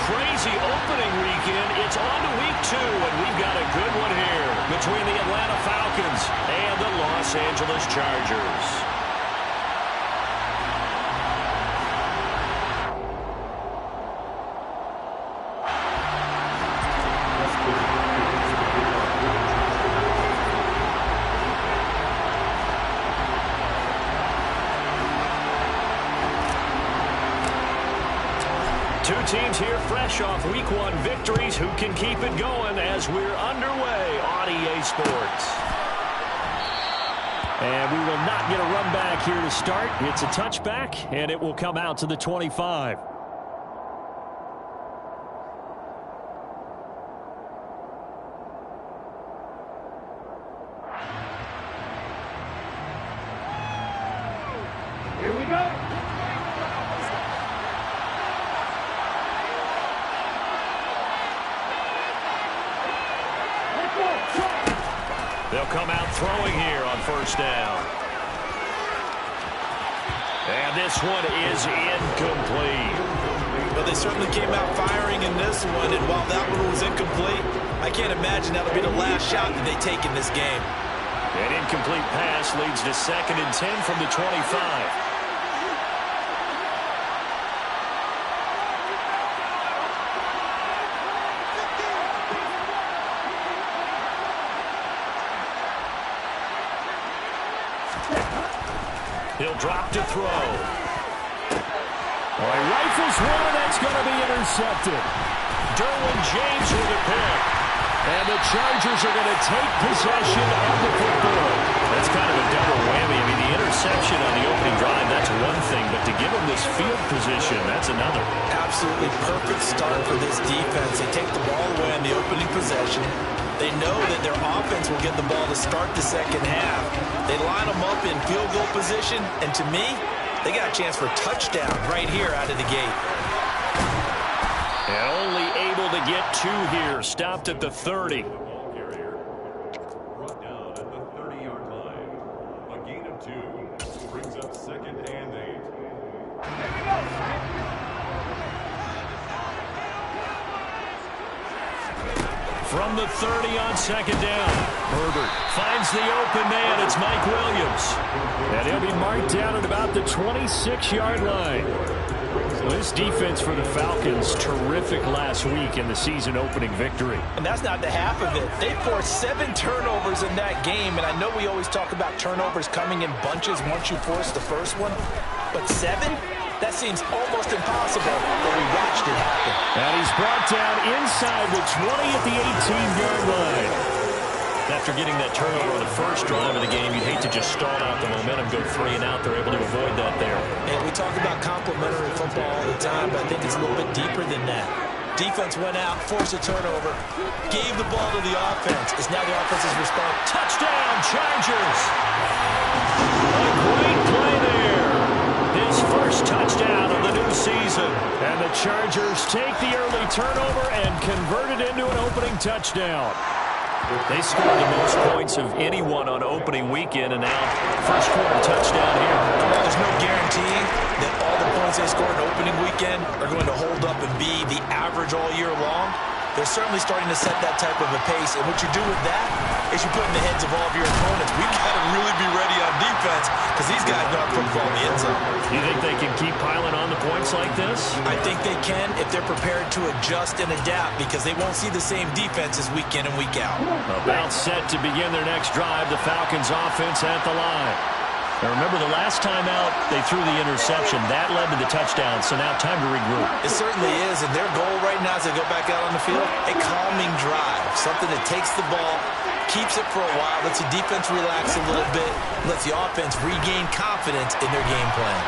crazy opening weekend. It's on to week 2, and we've got a good one here between the Atlanta Falcons and the Los Angeles Chargers. Two teams here fresh off Week 1 victories. Who can keep it going as we're underway on EA Sports? And we will not get a run back here to start. It's a touchback, and it will come out to the 25. Here we go. They'll come out throwing here on first down. And this one is incomplete. Well, they certainly came out firing in this one, and while that one was incomplete, I can't imagine that'll be the last shot that they take in this game. An incomplete pass leads to 2nd and 10 from the 25. He'll drop to throw. All right, rifles one, and that's going to be intercepted. Derwin James with a pick. And the Chargers are going to take possession of the football. That's kind of a double whammy. I mean, the interception on the opening drive, that's one thing. But to give them this field position, that's another. Absolutely perfect start for this defense. They take the ball away on the opening possession. They know that their offense will get the ball to start the second half. They line them up in field goal position, and to me, they got a chance for a touchdown right here out of the gate. And only able to get 2 here. Stopped at the 30. Brought down at the 30-yard line. A gain of 2 brings up 2nd and 8. From the 30 on 2nd down. Herbert finds the open man. It's Mike Williams. And he'll be marked down at about the 26-yard line. This defense for the Falcons, terrific last week in the season-opening victory. And that's not the half of it. They forced 7 turnovers in that game, and I know we always talk about turnovers coming in bunches once you force the first one, but 7? That seems almost impossible, but we watched it happen. And he's brought down inside the 20 at the 18-yard line. After getting that turnover on the first drive of the game, you'd hate to just stall out the momentum, go 3 and out. They're able to avoid that there. And we talk about complementary football all the time, but I think it's a little bit deeper than that. Defense went out, forced a turnover, gave the ball to the offense. It's now the offense's response. Touchdown, Chargers! A great play there. His first touchdown of the new season. And the Chargers take the early turnover and convert it into an opening touchdown. They scored the most points of anyone on opening weekend, and now first quarter touchdown here. Well, there's no guarantee that all the points they scored in opening weekend are going to hold up and be the average all year long. They're certainly starting to set that type of a pace, and what you do with that is you put in the heads of all of your opponents. We've got to really be ready on defense because these guys know how to put the ball in the end zone. You think they can keep piling on the points like this? I think they can if they're prepared to adjust and adapt because they won't see the same defenses week in and week out. About set to begin their next drive, the Falcons offense at the line. Now remember, the last time out, they threw the interception. That led to the touchdown, so now time to regroup. It certainly is, and their goal right now as they go back out on the field, a calming drive, something that takes the ball, keeps it for a while, lets the defense relax a little bit, lets the offense regain confidence in their game plan.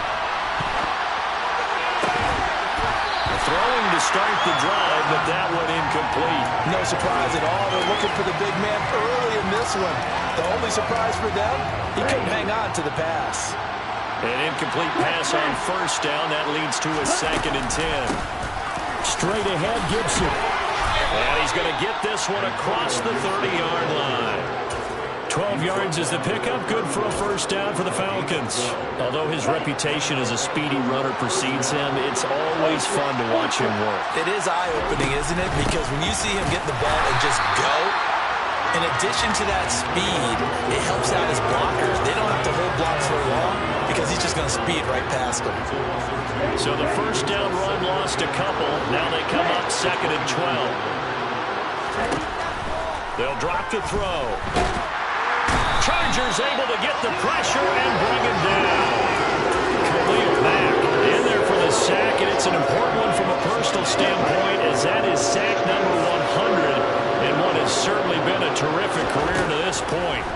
Throwing to start the drive, but that one incomplete. No surprise at all. They're looking for the big man early in this one. The only surprise for them, he couldn't hang on to the pass. An incomplete pass on first down. That leads to a 2nd and 10. Straight ahead, Gibson. And he's going to get this one across the 30-yard line. 12 yards is the pickup. Good for a first down for the Falcons. Although his reputation as a speedy runner precedes him, it's always fun to watch him work. It is eye-opening, isn't it? Because when you see him get the ball and just go, in addition to that speed, it helps out his blockers. They don't have to hold blocks for long because he's just going to speed right past them. So the first down run lost a couple. Now they come up 2nd and 12. They'll drop to throw. Chargers able to get the pressure and bring him down. Khalil Mack in there for the sack, and it's an important one from a personal standpoint, as that is sack number 100. And what has certainly been a terrific career to this point.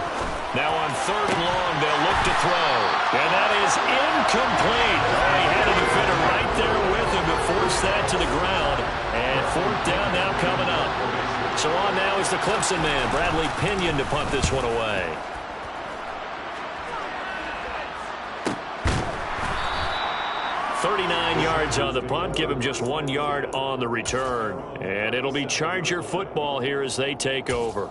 Now on 3rd and long, they'll look to throw. And that is incomplete. Oh, he had a defender right there with him to force that to the ground. And 4th down now coming up. So on now is the Clemson man, Bradley Pinion, to punt this one away. .39 yards on the punt. Give him just 1 yard on the return. And it'll be Charger football here as they take over.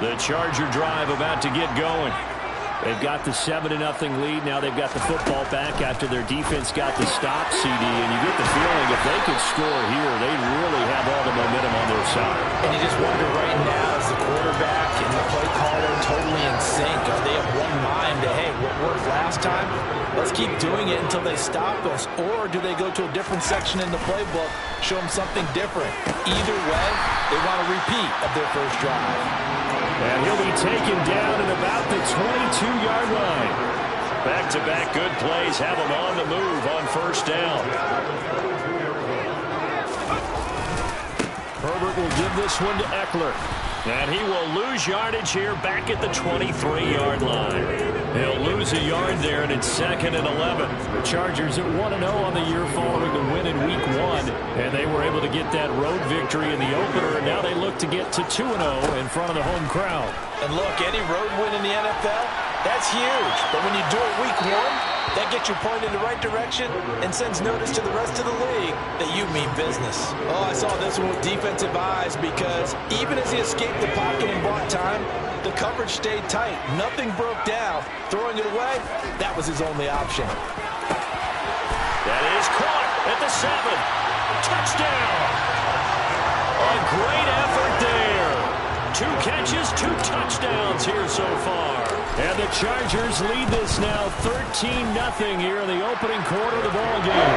The Charger drive about to get going. They've got the 7-0 lead. Now they've got the football back after their defense got the stop, CD. And you get the feeling if they could score here, they really have all the momentum on their side. And you just wonder right now, is the quarterback and the play caller totally in sync? Are they of one mind to, hey, what worked last time? Let's keep doing it until they stop us. Or do they go to a different section in the playbook, show them something different? Either way, they want a repeat of their first drive. And he'll be taken down at about the 22-yard line. Back-to-back good plays have him on the move on first down. Herbert will give this one to Eckler. And he will lose yardage here back at the 23-yard line. He'll lose a yard there, and it's 2nd and 11. The Chargers at 1-0 on the year following the win in Week 1. And they were able to get that road victory in the opener, and now they look to get to 2-0 in front of the home crowd. And look, any road win in the NFL, that's huge. But when you do it Week 1, that gets you pointed in the right direction and sends notice to the rest of the league that you mean business. Oh, I saw this one with defensive eyes because even as he escaped the pocket and bought time, the coverage stayed tight. Nothing broke down. Throwing it away, that was his only option. That is caught at the 7. Touchdown! A great effort there. 2 catches, 2 touchdowns here so far. And the Chargers lead this now 13-0 here in the opening quarter of the ball game.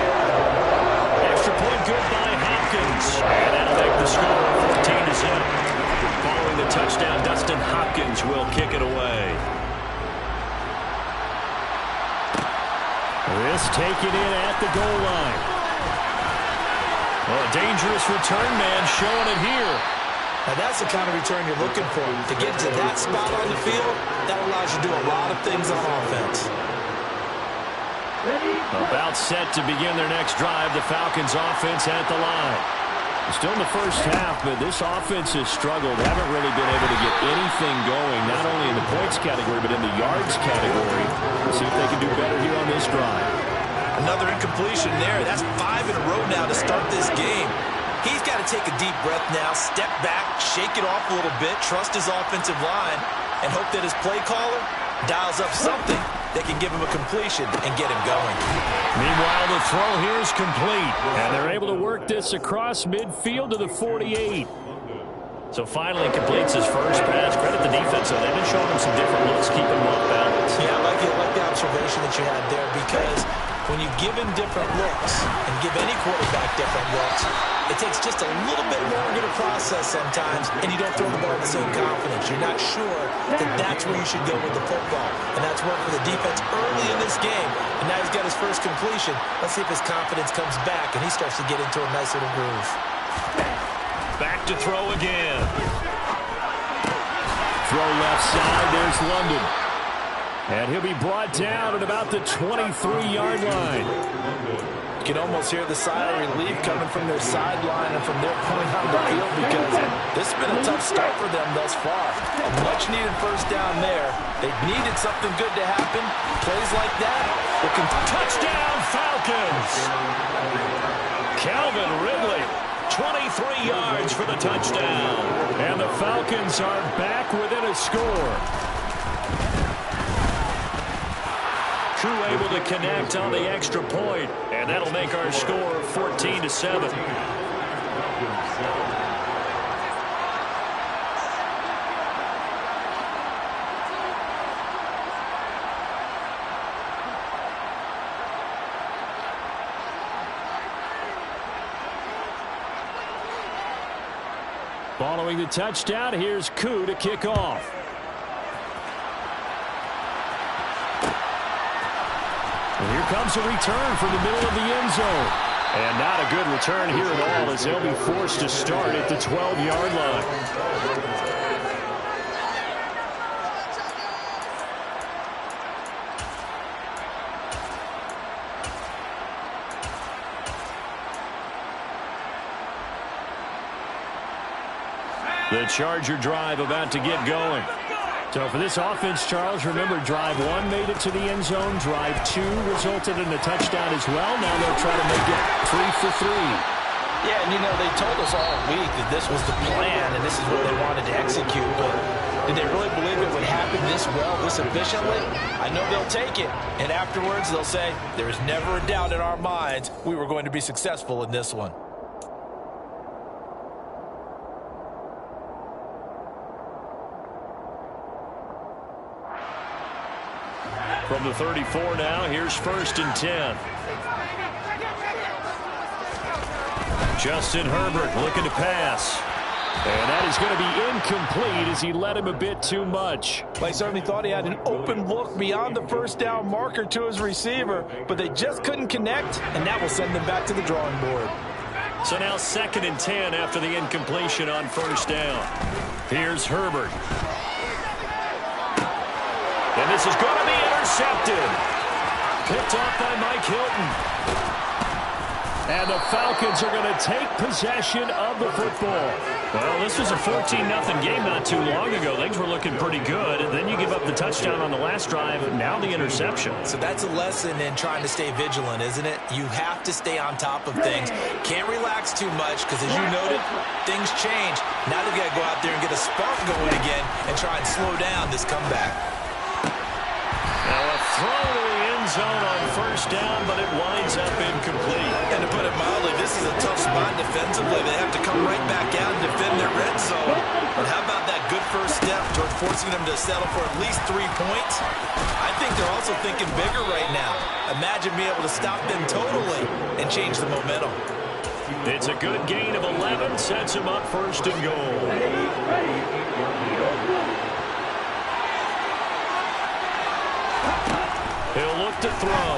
Extra point good by Hopkins. And that'll make the score 14-0. Following the touchdown, Dustin Hopkins will kick it away. This taken in at the goal line. Well, a dangerous return man showing it here. Now that's the kind of return you're looking for. To get to that spot on the field, that allows you to do a lot of things on offense. About set to begin their next drive, the Falcons offense at the line. Still in the first half, but this offense has struggled. Haven't really been able to get anything going, not only in the points category, but in the yards category. Let's see if they can do better here on this drive. Another incompletion there. That's 5 in a row now to start this game. He's got to take a deep breath now, step back, shake it off a little bit, trust his offensive line, and hope that his play caller dials up something that can give him a completion and get him going. Meanwhile, the throw here is complete, and they're able to work this across midfield to the 48. So finally completes his first pass. Credit the defense, though. They've been showing him some different looks, keeping him off balance. Yeah, I like the observation that you had there, because when you give him different looks and give any quarterback different looks, it takes just a little bit longer to process sometimes, and you don't throw the ball with the same confidence. You're not sure that that's where you should go with the football. And that's worked for the defense early in this game. And now he's got his first completion. Let's see if his confidence comes back and he starts to get into a nice little groove. Back to throw again. Throw left side. There's London. And he'll be brought down at about the 23-yard line. You can almost hear the sigh of relief coming from their sideline and from their point on the field, because this has been a tough start for them thus far. A much-needed first down there. They needed something good to happen. Plays like that. Touchdown, Falcons! Calvin Ridley 23 yards for the touchdown. And the Falcons are back within a score. Crew able to connect on the extra point, and that'll make our score 14-7. Following the touchdown, here's Koo to kick off. And here comes a return from the middle of the end zone. And not a good return here at all, as they'll be forced to start at the 12-yard line. The Charger drive about to get going. So for this offense, Charles, remember, drive 1 made it to the end zone. Drive 2 resulted in a touchdown as well. Now they'll try to make it 3 for 3. Yeah, and you know, they told us all week that this was the plan and this is what they wanted to execute. But did they really believe it would happen this well, this efficiently? I know they'll take it. And afterwards, they'll say, there was never a doubt in our minds we were going to be successful in this one. From the 34 now, here's 1st and 10. Justin Herbert looking to pass. And that is going to be incomplete as he led him a bit too much. Well, he certainly thought he had an open look beyond the first down marker to his receiver, but they just couldn't connect, and that will send them back to the drawing board. So now 2nd and 10 after the incompletion on 1st down. Here's Herbert. And this is going to be intercepted. Picked off by Mike Hilton. And the Falcons are going to take possession of the football. Well, this was a 14-0 game not too long ago. Things were looking pretty good. And then you give up the touchdown on the last drive. Now the interception. So that's a lesson in trying to stay vigilant, isn't it? You have to stay on top of things. Can't relax too much because, as you noted, things change. Now they've got to go out there and get a spark going again and try and slow down this comeback. Now a throw to the end zone on 1st down, but it winds up incomplete. And to put it mildly, this is a tough spot defensively. They have to come right back out and defend their red zone. But how about that good first step toward forcing them to settle for at least 3 points? I think they're also thinking bigger right now. Imagine being able to stop them totally and change the momentum. It's a good gain of 11, sets him up 1st and goal. He'll look to throw.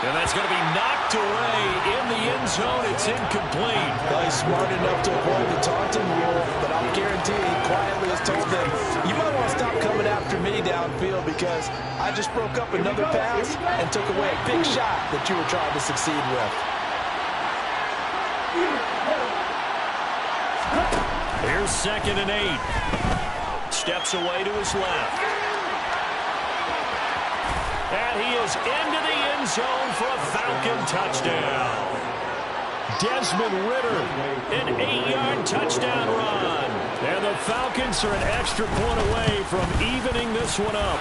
And that's going to be knocked away in the end zone. It's incomplete. Well, he's smart enough to avoid the taunting rule, but I'll guarantee he quietly has told them, you might want to stop coming after me downfield because I just broke up another pass and took away a big shot that you were trying to succeed with. Here's 2nd and 8. Steps away to his left. And he is into the end zone for a Falcon touchdown. Desmond Ridder, an 8-yard touchdown run. And the Falcons are an extra point away from evening this one up.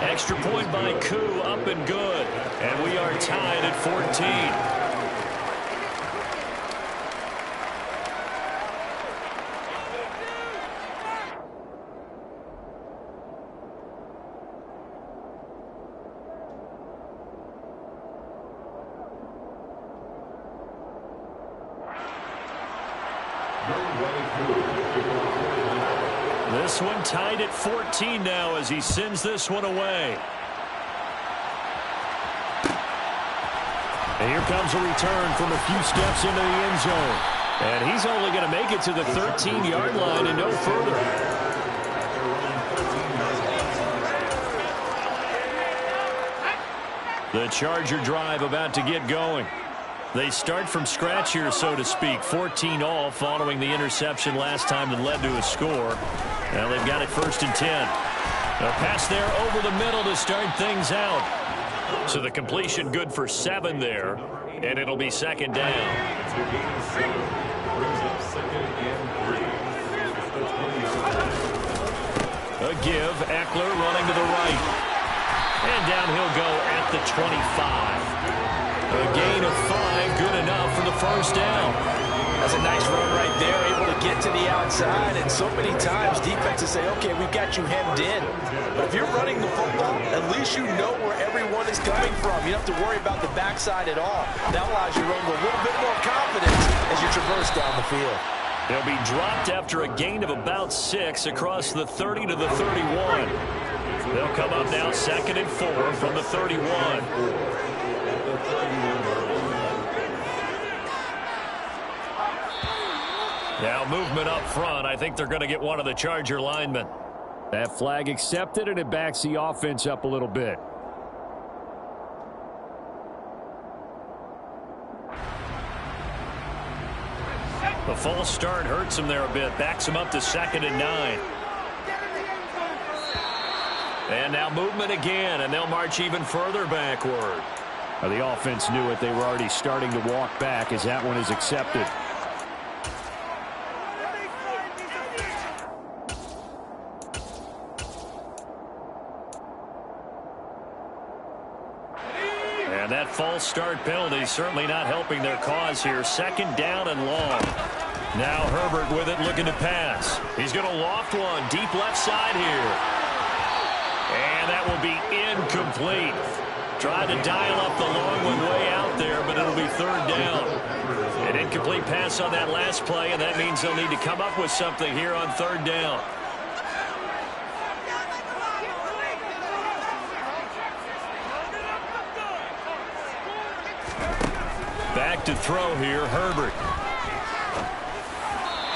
Extra point by Koo, up and good. And we are tied at 14. This one tied at 14 now as he sends this one away. And here comes a return from a few steps into the end zone. And he's only going to make it to the 13-yard line and no further. The Charger drive about to get going. They start from scratch here, so to speak. 14 all following the interception last time that led to a score. Now they've got it 1st and 10. A pass there over the middle to start things out. So the completion good for 7 there, and it'll be second down. It's a gain of 7. Brings up second and 3. The 20-yard line. A give. Eckler running to the right. And down he'll go at the 25. A gain of 5, good enough for the first down. That's a nice run right there, able to get to the outside. And so many times defenses say, okay, we've got you hemmed in. But if you're running the football, at least you know where everyone is coming from. You don't have to worry about the backside at all. That allows you to run with a little bit more confidence as you traverse down the field. They'll be dropped after a gain of about 6 across the 30 to the 31. They'll come up now 2nd and 4 from the 31. Now movement up front. I think they're going to get one of the Charger linemen. That flag accepted, and it backs the offense up a little bit. The false start hurts him there a bit. Backs him up to 2nd and 9. And now movement again, and they'll march even further backward. The offense knew it. They were already starting to walk back as that one is accepted. And that false start penalty certainly not helping their cause here. 2nd down and long. Now Herbert with it, looking to pass. He's going to loft one deep left side here. And that will be incomplete. Tried to dial up the long one way out there, but it'll be 3rd down. An incomplete pass on that last play, and that means they'll need to come up with something here on 3rd down. Back to throw here, Herbert.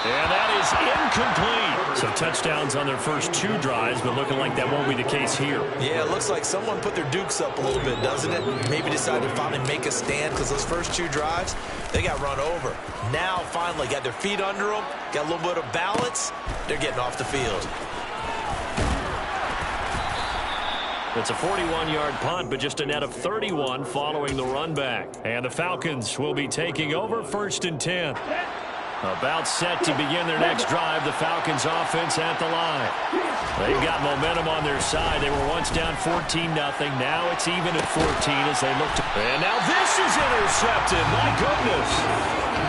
And that is incomplete. So touchdowns on their first 2 drives, but looking like that won't be the case here. Yeah, it looks like someone put their dukes up a little bit, doesn't it? Maybe decided to finally make a stand because those first 2 drives, they got run over. Now, finally, got their feet under them, got a little bit of balance. They're getting off the field. It's a 41-yard punt, but just a net of 31 following the run back. And the Falcons will be taking over 1st and 10. About set to begin their next drive, the Falcons offense at the line. They've got momentum on their side. They were once down 14-0. Now it's even at 14 as they look to... And now this is intercepted. My goodness.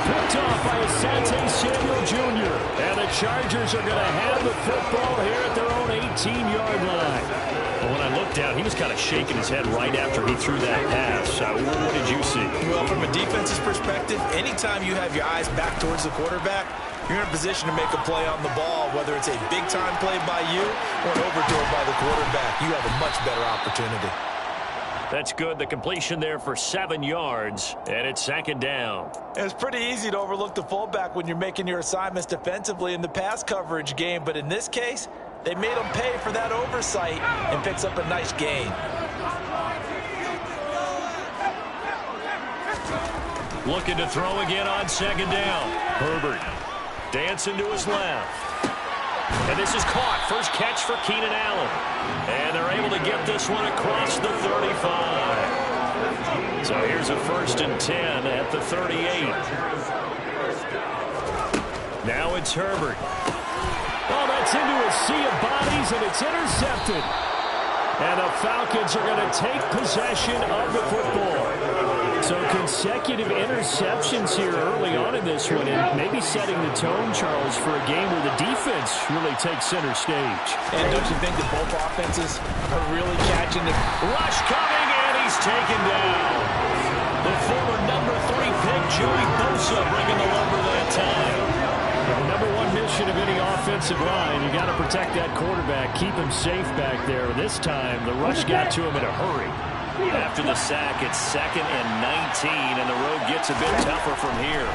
Picked off by Asante Samuel Jr. And the Chargers are going to have the football here at their own 18-yard line. But when I looked down, he was kind of shaking his head right after he threw that pass. What did you see? Well, from a defense's perspective, anytime you have your eyes back towards the quarterback, you're in a position to make a play on the ball, whether it's a big-time play by you or an overthrow by the quarterback. You have a much better opportunity. That's good. The completion there for 7 yards, and it's 2nd down. It's pretty easy to overlook the fullback when you're making your assignments defensively in the pass coverage game, but in this case, they made him pay for that oversight and picks up a nice gain. Looking to throw again on 2nd down. Herbert dancing to his left. And this is caught. First catch for Keenan Allen. And they're able to get this one across the 35. So here's a 1st and 10 at the 38. Now it's Herbert. Oh, that's into a sea of bodies, and it's intercepted. And the Falcons are going to take possession of the football. So consecutive interceptions here early on in this one, and maybe setting the tone, Charles, for a game where the defense really takes center stage. And don't you think that both offenses are really catching the rush coming, and he's taken down. The former number 3 pick, Joey Bosa, bringing the lumber that time. The number 1 mission of any offensive line, you got to protect that quarterback, keep him safe back there. This time, the rush got to him in a hurry. After the sack, it's 2nd and 19, and the road gets a bit tougher from here.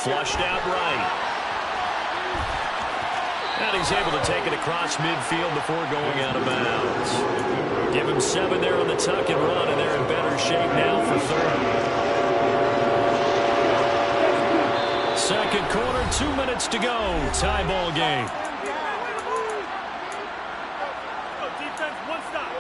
Flushed out right. And he's able to take it across midfield before going out of bounds. Give him 7 there on the tuck and run, and they're in better shape now for 3rd. Second quarter, 2 minutes to go. Tie ball game. Defense, 1 stop.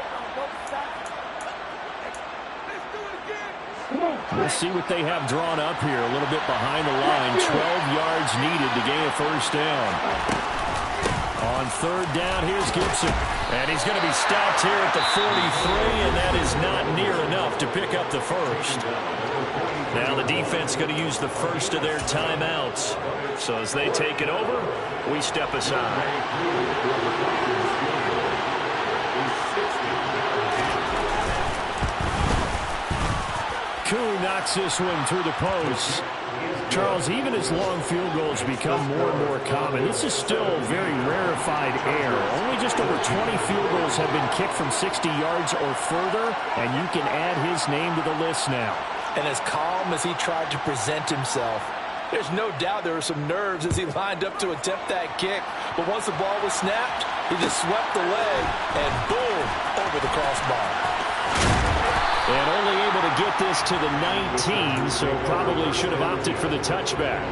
We'll see what they have drawn up here. A little bit behind the line. 12 yards needed to gain a first down. On third down, here's Gibson. And he's going to be stopped here at the 43, and that is not near enough to pick up the first. Now the defense going to use the first of their timeouts. So as they take it over, we step aside. Koo knocks this one through the post. Charles, even as long field goals become more and more common, this is still very rarefied air. Only just over 20 field goals have been kicked from 60 yards or further, and you can add his name to the list now. And as calm as he tried to present himself, there's no doubt there were some nerves as he lined up to attempt that kick. But once the ball was snapped, he just swept the leg and boom, over the crossbar. And only able to get this to the 19, so probably should have opted for the touchback.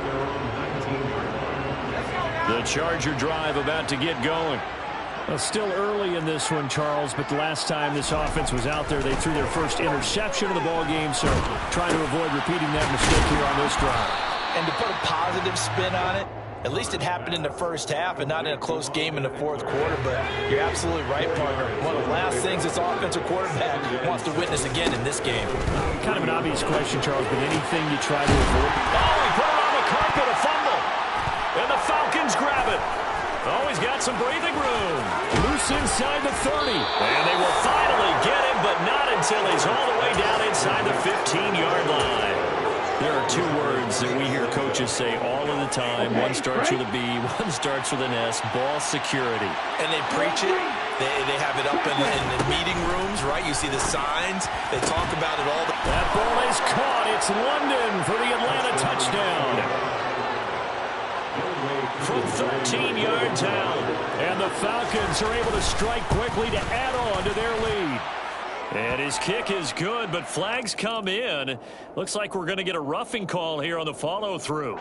The Charger drive about to get going. Well, still early in this one, Charles, but the last time this offense was out there, they threw their first interception of the ball game, so trying to avoid repeating that mistake here on this drive. And to put a positive spin on it, at least it happened in the first half and not in a close game in the fourth quarter. But you're absolutely right, partner. One of the last things this offensive quarterback wants to witness again in this game. Kind of an obvious question, Charles, but anything you try to avoid? Oh, he put it on the carpet, a fumble. And the Falcons grab it. Oh, he's got some breathing room. Loose inside the 30. And they will finally get him, but not until he's all the way down inside the 15-yard line. There are two words that we hear coaches say all of the time. One starts with a B, one starts with an S, ball security. And they preach it. They have it up in the meeting rooms, right? You see the signs. They talk about it all. That ball is caught. It's London for the Atlanta touchdown. From 13 yards out. And the Falcons are able to strike quickly to add on to their lead. And his kick is good, but flags come in. Looks like we're going to get a roughing call here on the follow-through.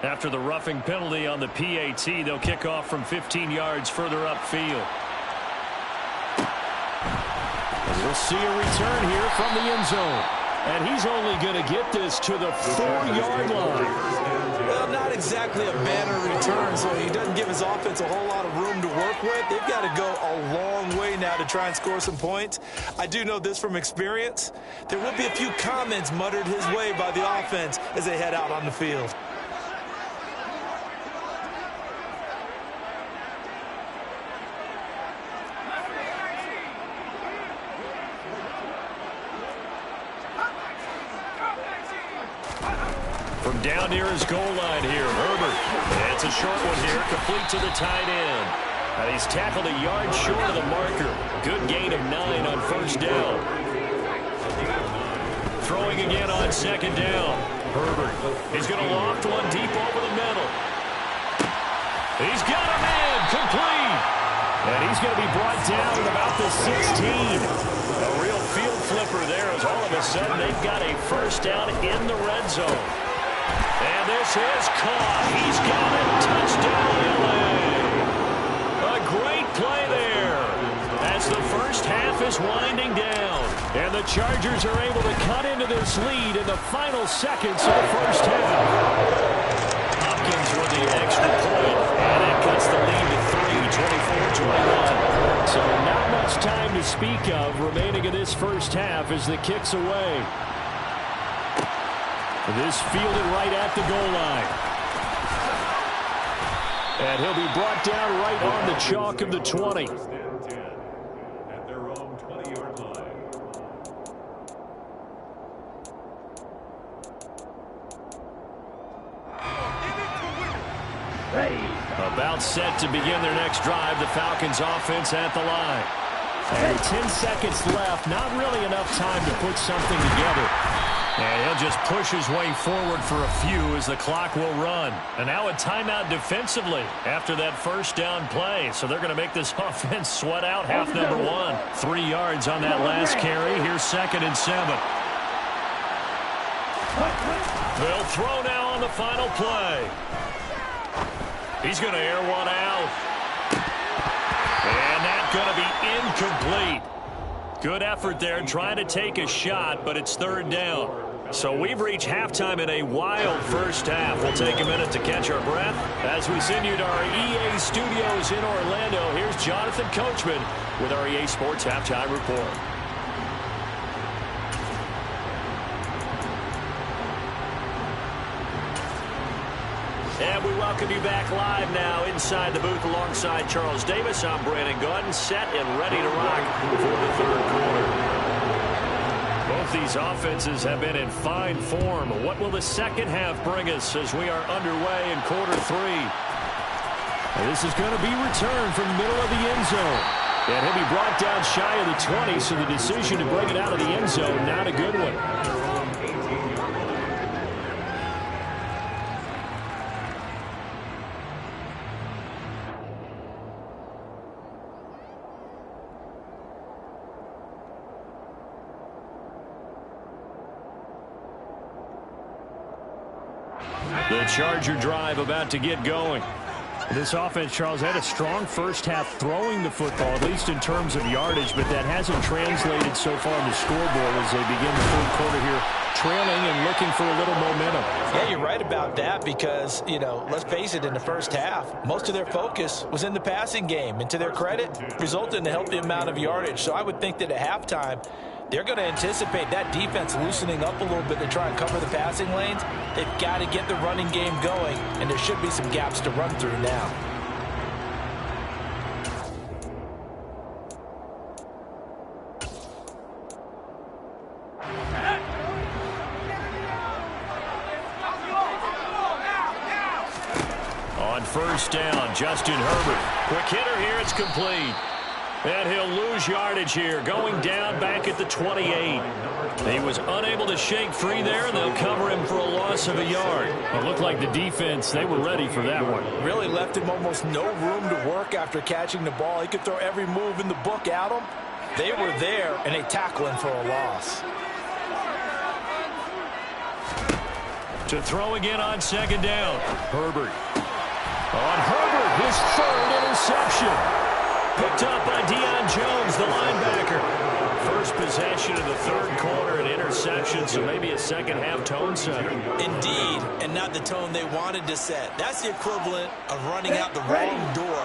After the roughing penalty on the PAT, they'll kick off from 15 yards further upfield. And we'll see a return here from the end zone. And he's only going to get this to the 4-yard line. Well, not exactly a banner return, so he doesn't give his offense a whole lot of room to work with. They've got to go a long way now to try and score some points. I do know this from experience. There will be a few comments muttered his way by the offense as they head out on the field. From down near his goal line here, Herbert. And it's a short one here, complete to the tight end. And he's tackled a yard short of the marker. Good gain of 9 on first down. Throwing again on second down. Herbert. He's going to loft one deep over the middle. He's got a man, complete. And he's going to be brought down at about the 16. A real field flipper there as all of a sudden they've got a first down in the red zone. And this is caught. He's got it. Touchdown, LA. A great play there as the first half is winding down. And the Chargers are able to cut into this lead in the final seconds of the first half. Hopkins with the extra point, and it cuts the lead to 3, 24-21. So not much time to speak of remaining in this first half as the kick's away. This fielded right at the goal line. And he'll be brought down right on the chalk of the 20. At their own 20-yard line. About set to begin their next drive, the Falcons offense at the line. And 10 seconds left, not really enough time to put something together. And he'll just push his way forward for a few as the clock will run. And now a timeout defensively after that first down play. So they're going to make this offense sweat out half number 1. 3 yards on that last carry. Here's 2nd and 7. They'll throw now on the final play. He's going to air one out. And going to be incomplete. Good effort there trying to take a shot, but it's third down. So we've reached halftime in a wild first half. We'll take a minute to catch our breath as we send you to our EA studios in Orlando. Here's Jonathan Coachman with our EA Sports Halftime Report. And we welcome you back live now inside the booth alongside Charles Davis. I'm Brandon Gaudin, set and ready to rock for the third quarter. Both these offenses have been in fine form. What will the second half bring us as we are underway in quarter three? And this is going to be returned from the middle of the end zone. And he'll be brought down shy of the 20, so the decision to bring it out of the end zone, not a good one. The Charger drive about to get going. This offense, Charles, had a strong first half throwing the football, at least in terms of yardage, but that hasn't translated so far on the scoreboard as they begin the third quarter here, trailing and looking for a little momentum. Yeah, you're right about that because, you know, let's face it, in the first half, most of their focus was in the passing game. And to their credit, resulted in a healthy amount of yardage. So I would think that at halftime, they're going to anticipate that defense loosening up a little bit to try and cover the passing lanes. They've got to get the running game going, and there should be some gaps to run through now. On first down, Justin Herbert. Quick hitter here, it's complete. And he'll lose yardage here, going down back at the 28. He was unable to shake free there, and they'll cover him for a loss of a yard. It looked like the defense, they were ready for that one. Really left him almost no room to work after catching the ball. He could throw every move in the book at him. They were there, and they tackle him for a loss. To throw again on second down, Herbert. On Herbert, his third interception. Picked up by Deion Jones, the linebacker. First possession of the third quarter, an interception, so maybe a second-half tone setter. Indeed, and not the tone they wanted to set. That's the equivalent of running out the wrong door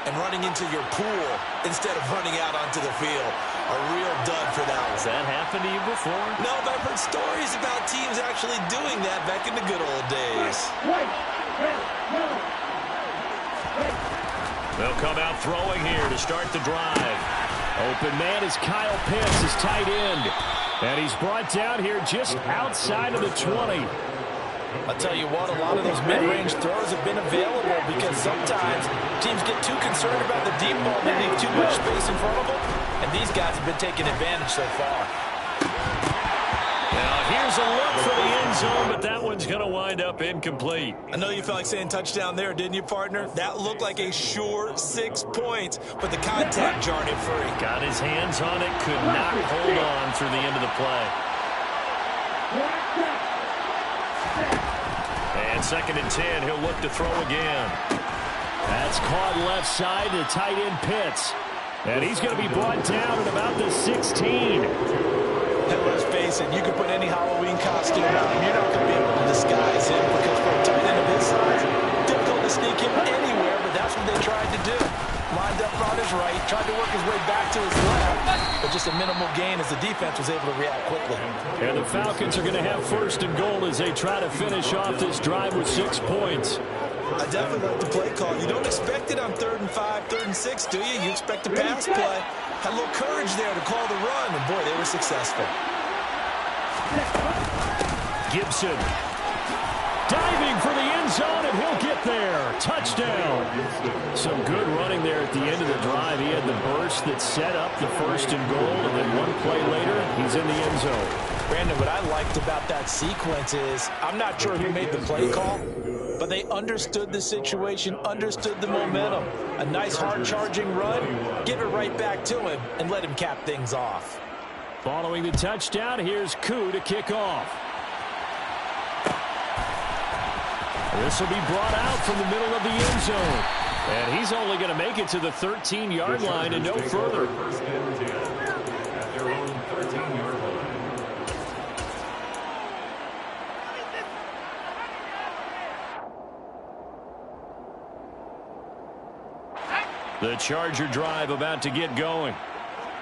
and running into your pool instead of running out onto the field. A real dud for that one. Has that happened to you before? No, but I've heard stories about teams actually doing that back in the good old days. They'll come out throwing here to start the drive. Open man is Kyle Pitts, his tight end. And he's brought down here just outside of the 20. I'll tell you what, a lot of those mid-range throws have been available because sometimes teams get too concerned about the deep ball. They leave too much space in front of them. And these guys have been taking advantage so far. Now here's a look for the end zone, but that one's going to wind up incomplete. I know you felt like saying touchdown there, didn't you, partner? That looked like a sure 6 points, but the contact jarred it free. Got his hands on it, could not hold on through the end of the play. And 2nd and 10, he'll look to throw again. That's caught left side to tight end Pitts. And he's going to be brought down at about the 16. Let's face it, you can put any Halloween costume on him. You're not going to be able to disguise him because for a tight end of his size, difficult to sneak him anywhere, but that's what they tried to do. Lined up on his right, tried to work his way back to his left, but just a minimal gain as the defense was able to react quickly. And the Falcons are going to have 1st and goal as they try to finish off this drive with 6 points. I definitely like the play call. You don't expect it on 3rd and 5, 3rd and 6, do you? You expect a pass play. Had a little courage there to call the run, and boy, they were successful. Gibson diving for the end zone, and he'll get there. Touchdown. Some good running there at the end of the drive. He had the burst that set up the 1st and goal, and then one play later, he's in the end zone. Brandon, what I liked about that sequence is I'm not sure who made the play call, but they understood the situation, understood the momentum. A nice hard-charging run, give it right back to him, and let him cap things off. Following the touchdown, here's Koo to kick off. This will be brought out from the middle of the end zone. And he's only going to make it to the 13-yard line and no further. First and 10 at their own 13-yard line. The Charger drive about to get going.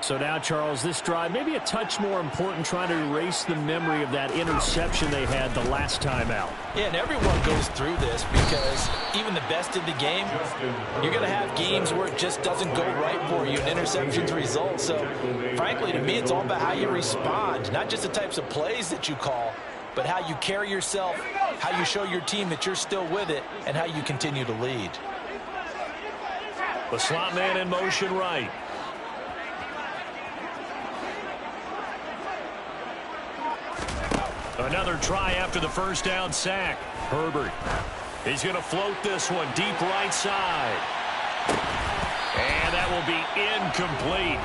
So now, Charles, this drive maybe a touch more important, trying to erase the memory of that interception they had the last time out. Yeah, and everyone goes through this because even the best in the game, you're going to have games where it just doesn't go right for you, and interceptions result. So, frankly, to me, it's all about how you respond, not just the types of plays that you call, but how you carry yourself, how you show your team that you're still with it, and how you continue to lead. The slot man in motion right. Another try after the first down sack. Herbert. He's going to float this one deep right side. And that will be incomplete.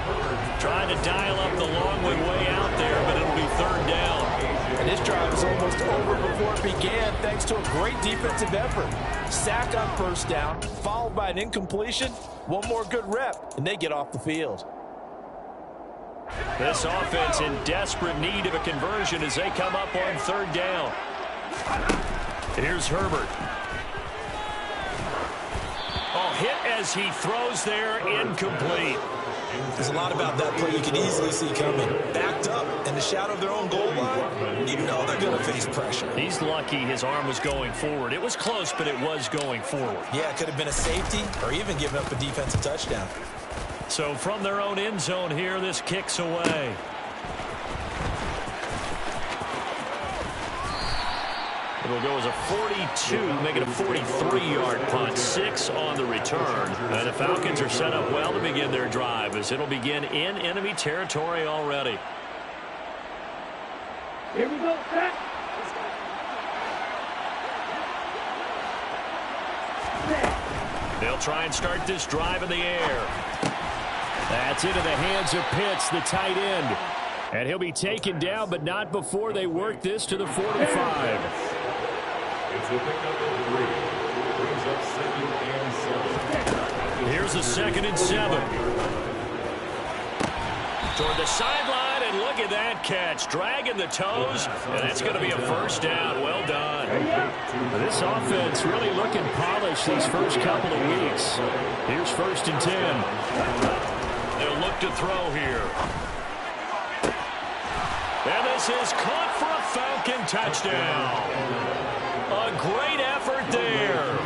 Trying to dial up the long way out there, but it'll be third down. And this drive is almost over before it began thanks to a great defensive effort. Sack on first down, followed by an incompletion. One more good rep, and they get off the field. This offense in desperate need of a conversion as they come up on third down. Here's Herbert. Oh, hit as he throws there, incomplete. There's a lot about that play you can easily see coming. Backed up in the shadow of their own goal line, you know they're going to face pressure. He's lucky his arm was going forward. It was close, but it was going forward. Yeah, it could have been a safety or even given up a defensive touchdown. So from their own end zone here, this kicks away. It'll go as a 42, make it a 43-yard punt, 6 on the return. And the Falcons are set up well to begin their drive as it'll begin in enemy territory already. Here we go, set. They'll try and start this drive in the air. That's into the hands of Pitts, the tight end. And he'll be taken down, but not before they work this to the 45. It's a pickup of 3. Brings up 2nd and 7. Here's a 2nd and 7. Toward the sideline, and look at that catch. Dragging the toes, and that's going to be a first down. Well done. This offense really looking polished these first couple of weeks. Here's 1st and 10. They'll look to throw here. And this is caught for a Falcon touchdown. A great effort there.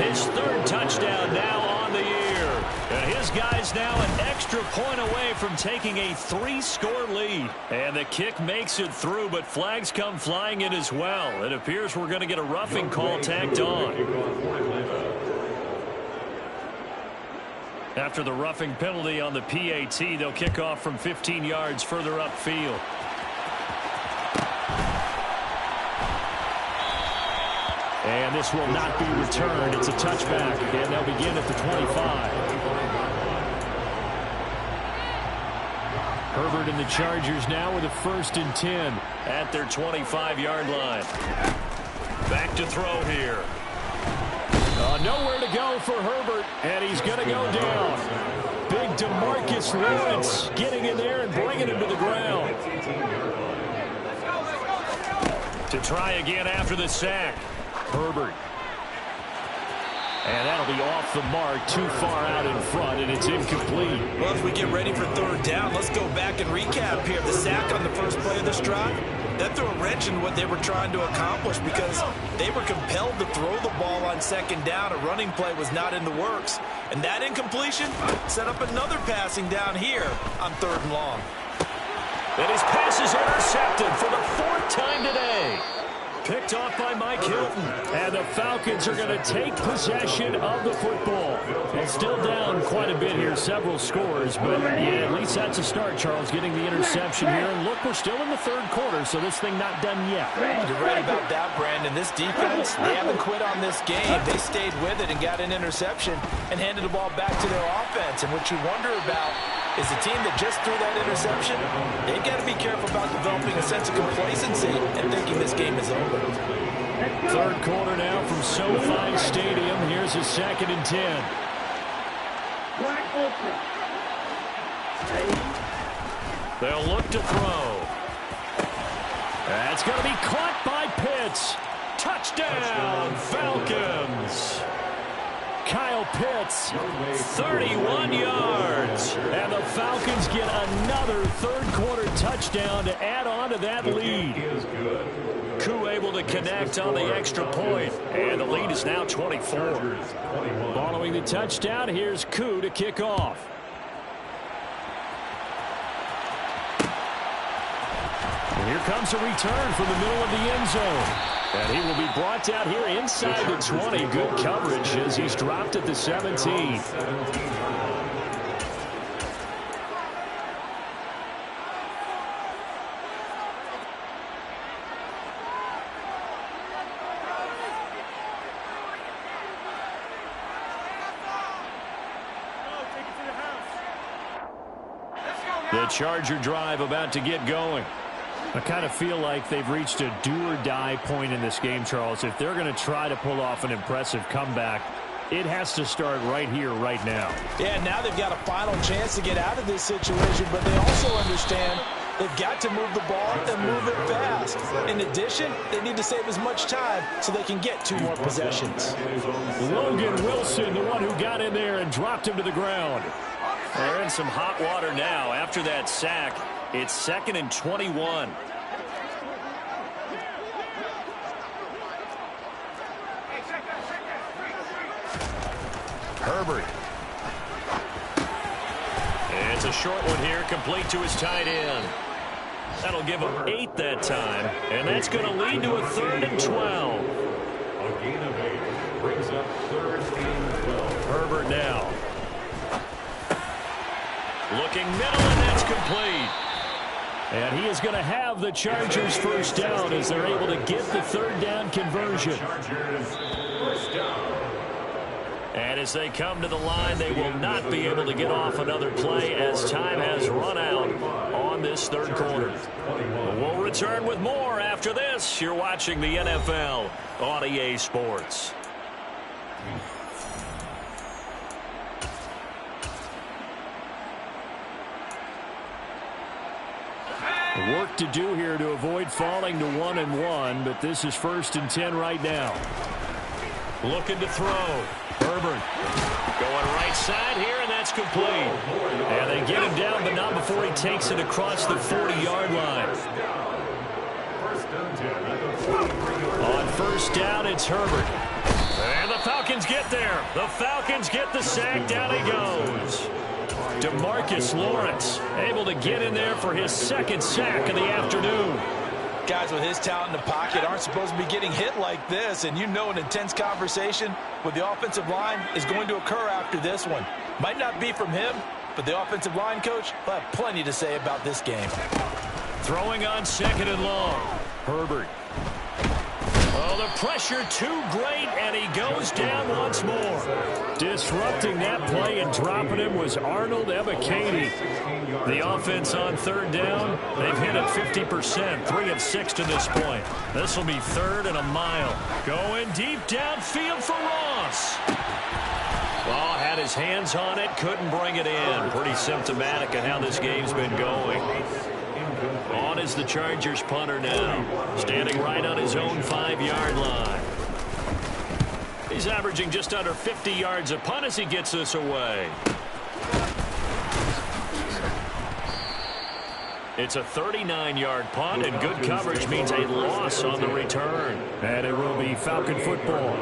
His 3rd touchdown now on the year. And his guy's now an extra point away from taking a 3-score lead. And the kick makes it through, but flags come flying in as well. It appears we're going to get a roughing call tacked on. After the roughing penalty on the PAT, they'll kick off from 15 yards further upfield. And this will not be returned. It's a touchback, and they'll begin at the 25. Herbert and the Chargers now with a 1st and 10 at their 25-yard line. Back to throw here. Nowhere to go for Herbert, and he's going to go down. Big DeMarcus Lawrence getting in there and bringing him to the ground. To try again after the sack. Herbert. And that'll be off the mark, too far out in front, and it's incomplete. Well, as we get ready for third down, let's go back and recap here. The sack on the first play of this drive, that threw a wrench in what they were trying to accomplish because they were compelled to throw the ball on 2nd down. A running play was not in the works. And that incompletion set up another passing down here on 3rd and long. And his pass is intercepted for the 4th time today. Picked off by Mike Hilton. And the Falcons are going to take possession of the football. And still down quite a bit here, several scores. But, yeah, at least that's a start, Charles, getting the interception here. And look, we're still in the 3rd quarter, so this thing not done yet. You're right about that, Brandon. This defense, they haven't quit on this game. They stayed with it and got an interception and handed the ball back to their offense. And what you wonder about is the team that just threw that interception, they've got to be careful about developing a sense of complacency and thinking this game is over. 3rd quarter now from SoFi Stadium. Here's a 2nd and 10. They'll look to throw. That's going to be caught by Pitts. Touchdown, Falcons. Kyle Pitts, 31 yards. And the Falcons get another third-quarter touchdown to add on to that lead. Koo able to connect on the extra point, and the lead is now 24. Following the touchdown, here's Koo to kick off. And here comes a return from the middle of the end zone. And he will be brought down here inside the 20. Good coverage as he's dropped at the 17. The Charger drive about to get going. I kind of feel like they've reached a do-or-die point in this game, Charles. If they're going to try to pull off an impressive comeback, it has to start right here, right now. Yeah, now they've got a final chance to get out of this situation, but they also understand they've got to move the ball and move it fast. In addition, they need to save as much time so they can get 2 more possessions. Logan Wilson, the one who got in there and dropped him to the ground. They're in some hot water now. After that sack, it's 2nd and 21. Herbert. It's a short one here, complete to his tight end. That'll give him 8 that time, and that's going to lead to a 3rd and 12. A gain of 8 brings up 3rd and 12. Herbert now. Looking middle, and that's complete. And he is going to have the Chargers first down as they're able to get the 3rd down conversion. And as they come to the line, they will not be able to get off another play as time has run out on this 3rd quarter. We'll return with more after this. You're watching the NFL on EA Sports. Work to do here to avoid falling to 1-1, but this is 1st and 10 right now. Looking to throw. Herbert going right side here, and that's complete. And they get him down, but not before he takes it across the 40-yard line. On 1st down, it's Herbert. And the Falcons get there. The Falcons get the sack. Down he goes. DeMarcus Lawrence able to get in there for his 2nd sack of the afternoon. Guys with his talent in the pocket aren't supposed to be getting hit like this, and you know an intense conversation with the offensive line is going to occur after this one. Might not be from him, but the offensive line coach will have plenty to say about this game. Throwing on 2nd and long. Herbert. Oh, the pressure too great, and he goes down once more. Disrupting that play and dropping him was Arnold Ebiketie. The offense on 3rd down, they've hit it 50%, 3 of 6 to this point. This will be 3rd and a mile. Going deep downfield for Ross. Well, had his hands on it, couldn't bring it in. Pretty symptomatic of how this game's been going. On is the Chargers punter now, standing right on his own 5-yard line. He's averaging just under 50 yards a punt as he gets this away. It's a 39-yard punt, and good coverage means a loss on the return. And it will be Falcon football.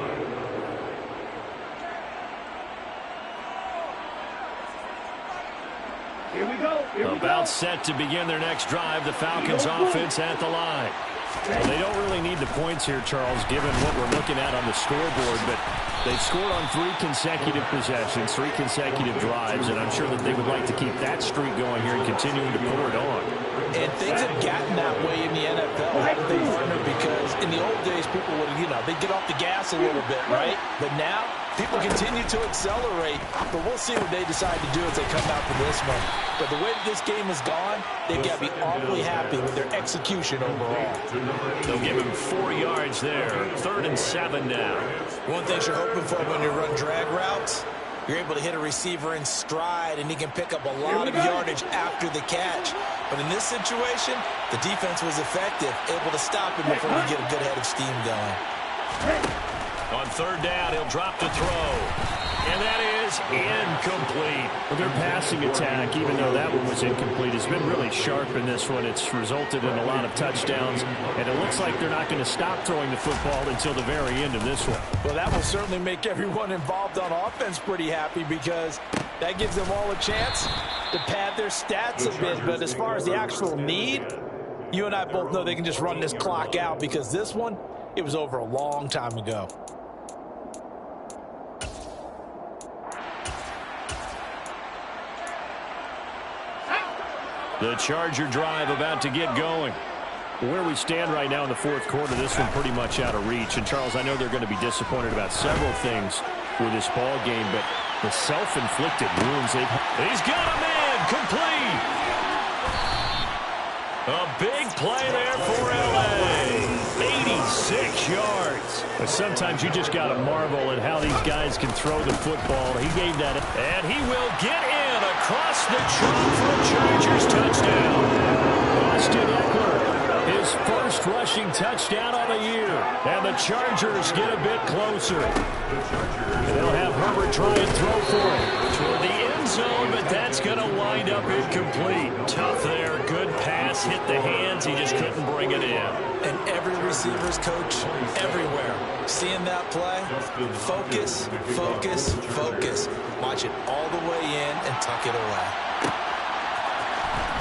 Here we go. About set to begin their next drive, the Falcons offense at the line. Well, they don't really need the points here, Charles, given what we're looking at on the scoreboard, but they've scored on 3 consecutive possessions, 3 consecutive drives, and I'm sure that they would like to keep that streak going here and continuing to pour it on. And things have gotten that way in the NFL, haven't they, partner? Because in the old days, people would, they'd get off the gas a little bit, right? But now, people continue to accelerate, but we'll see what they decide to do as they come out for this one. But the way that this game has gone, they've got to be awfully happy with their execution overall. They'll give him 4 yards there. 3rd and 7 now. One thing you're hoping for when you run drag routes You're able to hit a receiver in stride, and he can pick up a lot of yardage after the catch. But in this situation, the defense was effective, able to stop him before we get a good head of steam going. On third down, he'll drop to throw. And that is incomplete. Well, their passing attack, even though that one was incomplete, has been really sharp in this one. It's resulted in a lot of touchdowns, and it looks like they're not going to stop throwing the football until the very end of this one. Well, that will certainly make everyone involved on offense pretty happy, because that gives them all a chance to pad their stats a bit. But as far as the actual need, you and I both know they can just run this clock out, because this one, it was over a long time ago. The Charger drive about to get going. Where we stand right now in the fourth quarter, this one pretty much out of reach. And, Charles, I know they're going to be disappointed about several things with this ball game, but the self-inflicted wounds He's got a man complete. A big play there for L.A. 86 yards. But sometimes you just got to marvel at how these guys can throw the football. He gave that. And he will get in across the chalk for a Chargers touchdown. Austin Eckler, his first rushing touchdown of the year. And the Chargers get a bit closer. They'll have Herbert try and throw for it. Toward the end zone, but that's going to wind up incomplete. Tough there. Good pass. Hit the hands. He just couldn't bring it in. And every receiver's coach everywhere, seeing that play, focus, focus, focus. Watch it all the way in and tuck it away.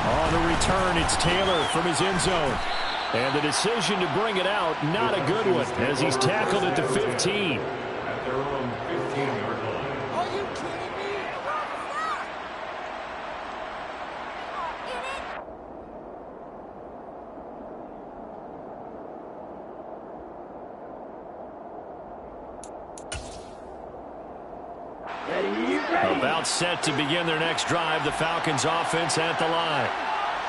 On the return, it's Taylor from his end zone. And the decision to bring it out, not a good one, as he's tackled at the 15. At their own 15-yard line. Are you kidding me? About set to begin their next drive, the Falcons offense at the line.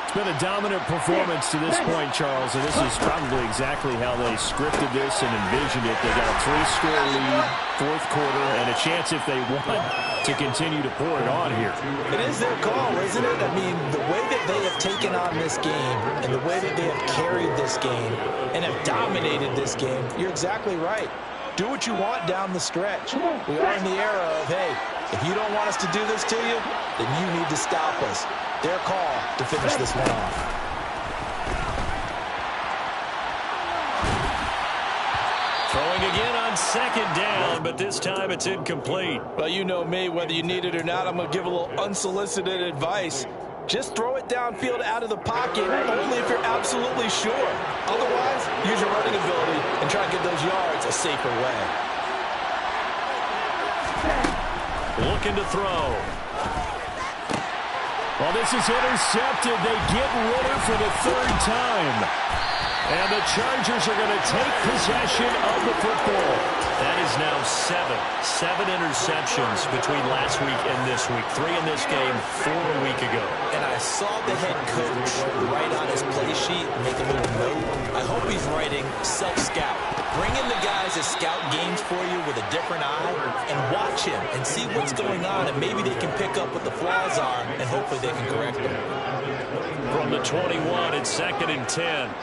It's been a dominant performance to this point, Charles, and this is probably exactly how they scripted this and envisioned it. They got a 3-score lead, fourth quarter, and a chance, if they want, to continue to pour it on here. It is their call, isn't it? I mean, the way that they have taken on this game and the way that they have carried this game and have dominated this game, you're exactly right. Do what you want down the stretch. We are in the era of, hey, if you don't want us to do this to you, then you need to stop us. Their call to finish this one off. Throwing again on second down, but this time it's incomplete. Well, you know me, whether you need it or not, I'm going to give a little unsolicited advice. Just throw it downfield out of the pocket, only if you're absolutely sure. Otherwise, use your running ability and try to get those yards a safer way. Looking to throw. Well, this is intercepted. They get Ritter for the third time. And the Chargers are going to take possession of the football. That is now seven interceptions between last week and this week. 3 in this game, 4 a week ago. And I saw the head coach write on his play sheet, make a little note. I hope he's writing self-scout. Bring in the guys that scout games for you with a different eye and watch him and see what's going on, and maybe they can pick up what the flaws are, and hopefully they can correct them. From the 21, it's 2nd and 10.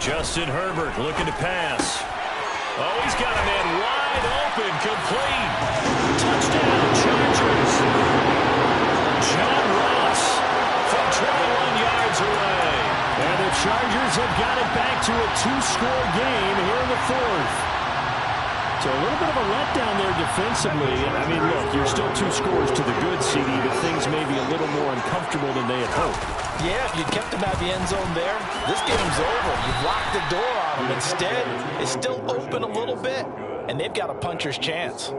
Justin Herbert looking to pass. Oh, he's got a man wide open, complete. Touchdown, Chargers. John Ross from 21 yards away. And the Chargers have got it back to a 2-score game here in the fourth. So a little bit of a letdown there defensively. I mean, look, you're still 2 scores to the good, CD, but things may be a little more uncomfortable than they had hoped. Yeah, if you kept them out of the end zone there, this game's over. You've locked the door on them. Instead, it's still open a little bit, and they've got a puncher's chance.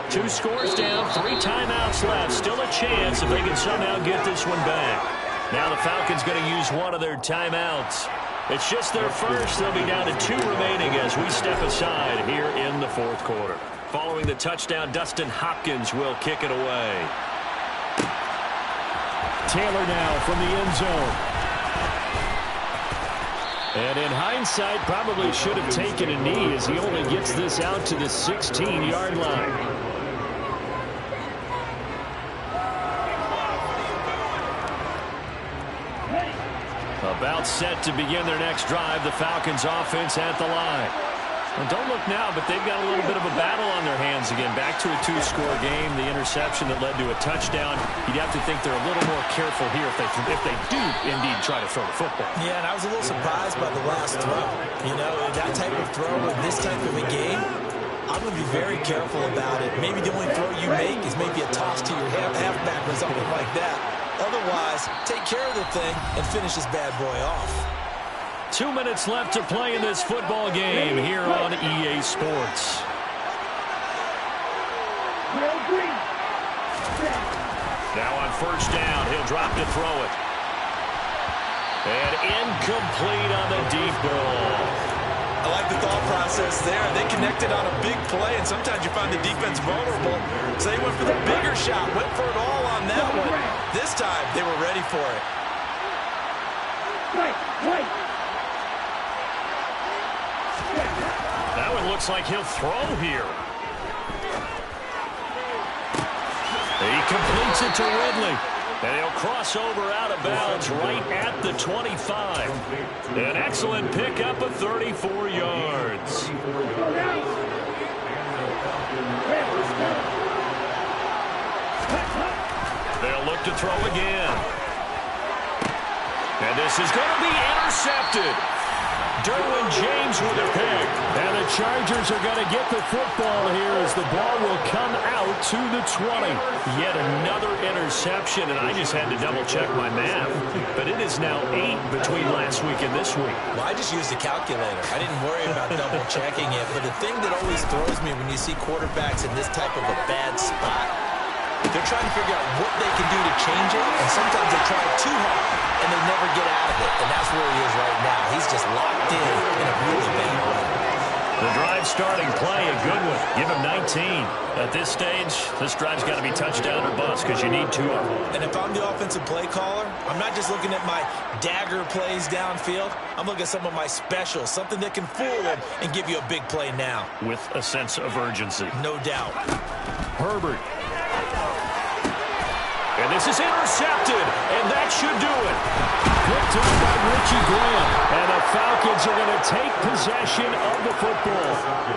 2 scores down, 3 timeouts left. Still a chance if they can somehow get this one back. Now the Falcons going to use one of their timeouts. It's just their first. They'll be down to 2 remaining as we step aside here in the fourth quarter. Following the touchdown, Dustin Hopkins will kick it away. Taylor now from the end zone. And in hindsight, probably should have taken a knee as he only gets this out to the 16-yard line. About set to begin their next drive. The Falcons offense at the line. And don't look now, but they've got a little bit of a battle on their hands again. Back to a two-score game. The interception that led to a touchdown. You'd have to think they're a little more careful here if they do indeed try to throw the football. Yeah, and I was a little surprised by the last throw. You know, that type of throw in this type of a game, I'm going to be very careful about it. Maybe the only throw you make is maybe a toss to your halfback or something like that. Otherwise, take care of the thing and finish this bad boy off. 2 minutes left to play in this football game here on EA Sports. Now on first down, he'll drop to throw it. And incomplete on the deep ball. I like the thought process there. They connected on a big play, and sometimes you find the defense vulnerable. So they went for the bigger shot, went for it all on that one. This time, they were ready for it. That one looks like he'll throw here. He completes it to Ridley. And he'll cross over out of bounds right at the 25. An excellent pickup of 34 yards. They'll look to throw again. And this is going to be intercepted. Derwin James with a pick. And the Chargers are going to get the football here as the ball will come out to the 20. Yet another interception, and I just had to double-check my math. But it is now 8 between last week and this week. Well, I just used a calculator. I didn't worry about double-checking it. But the thing that always throws me when you see quarterbacks in this type of a bad spot, they're trying to figure out what they can do to change it, and sometimes they try it too hard, and they never get out of it. And that's where he is right now. He's just locked in a really bad way. The drive starting play, a good one. Give him 19. At this stage, this drive's got to be touchdown or bust because you need 2 of them. And if I'm the offensive play caller, I'm not just looking at my dagger plays downfield. I'm looking at some of my specials, something that can fool them and give you a big play now. With a sense of urgency. No doubt. Herbert. And this is intercepted, and that should do it. Picked up by Richie Graham, and the Falcons are going to take possession of the football.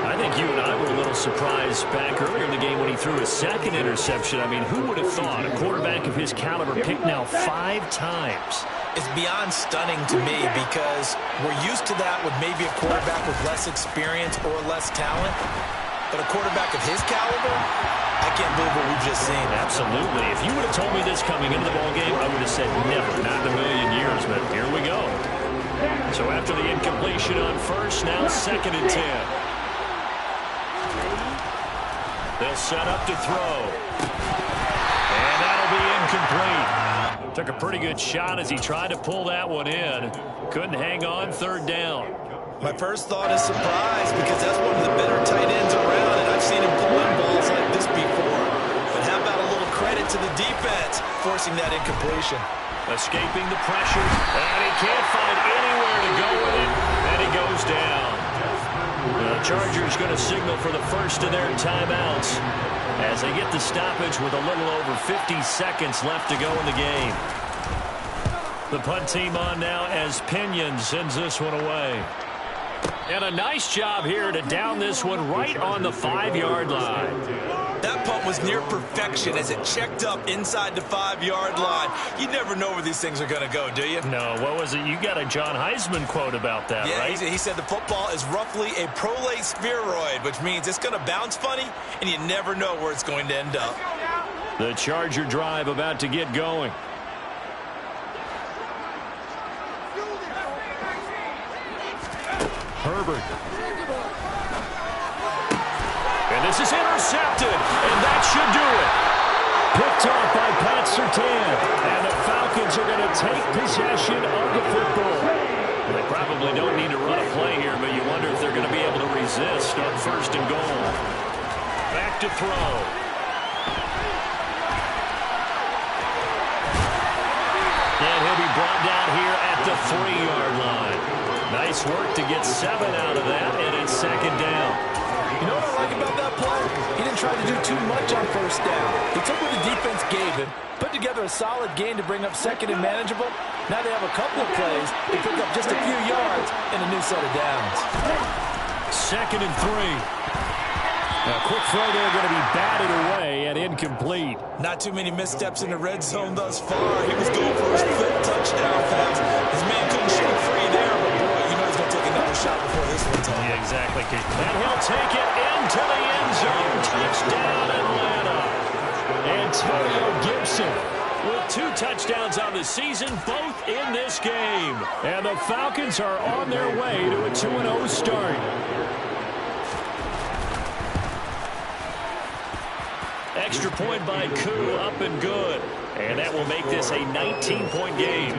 I think you and I were a little surprised back earlier in the game when he threw his second interception. I mean, who would have thought a quarterback of his caliber picked now 5 times? It's beyond stunning to me because we're used to that with maybe a quarterback with less experience or less talent. But a quarterback of his caliber, I can't believe what we've just seen. Absolutely. If you would have told me this coming into the ballgame, I would have said never, not in a million years, but here we go. So after the incompletion on first, now 2nd and 10. They'll set up to throw. And that'll be incomplete. Took a pretty good shot as he tried to pull that one in. Couldn't hang on 3rd down. My first thought is surprise because that's one of the better tight ends around, and I've seen him pull in balls like this before. But how about a little credit to the defense forcing that incompletion? Escaping the pressure, and he can't find anywhere to go with it, and he goes down. The Chargers going to signal for the first of their timeouts as they get the stoppage with a little over 50 seconds left to go in the game. The punt team on now as Pinion sends this one away. And a nice job here to down this one right on the 5-yard line. That punt was near perfection as it checked up inside the 5-yard line. You never know where these things are going to go, do you? No, what was it? You got a John Heisman quote about that, yeah, right? He said the football is roughly a prolate spheroid, which means it's going to bounce funny, and you never know where it's going to end up. The Charger drive about to get going. Herbert. And this is intercepted, and that should do it. Picked off by Pat Surtain, and the Falcons are going to take possession of the football. They probably don't need to run a play here, but you wonder if they're going to be able to resist on 1st and goal. Back to throw. And he'll be brought down here at the 3-yard line. Nice Nice work to get 7 out of that, and it's second down. You know what I like about that play? He didn't try to do too much on first down. He took what the defense gave him, put together a solid gain to bring up second and manageable. Now they have a couple of plays to pick up just a few yards and a new set of downs. Second and 3. A quick throw there going to be batted away and incomplete. Not too many missteps in the red zone thus far. He was going for his 5th touchdown pass. His man couldn't shake free there, but boy, you know he's going to take another shot before this one's on. Yeah, exactly. And he'll take it into the end zone. Touchdown, Atlanta. Antonio Gibson with 2 touchdowns on the season, both in this game. And the Falcons are on their way to a 2-0 start. Extra point by Koo, up and good. And that will make this a 19-point game.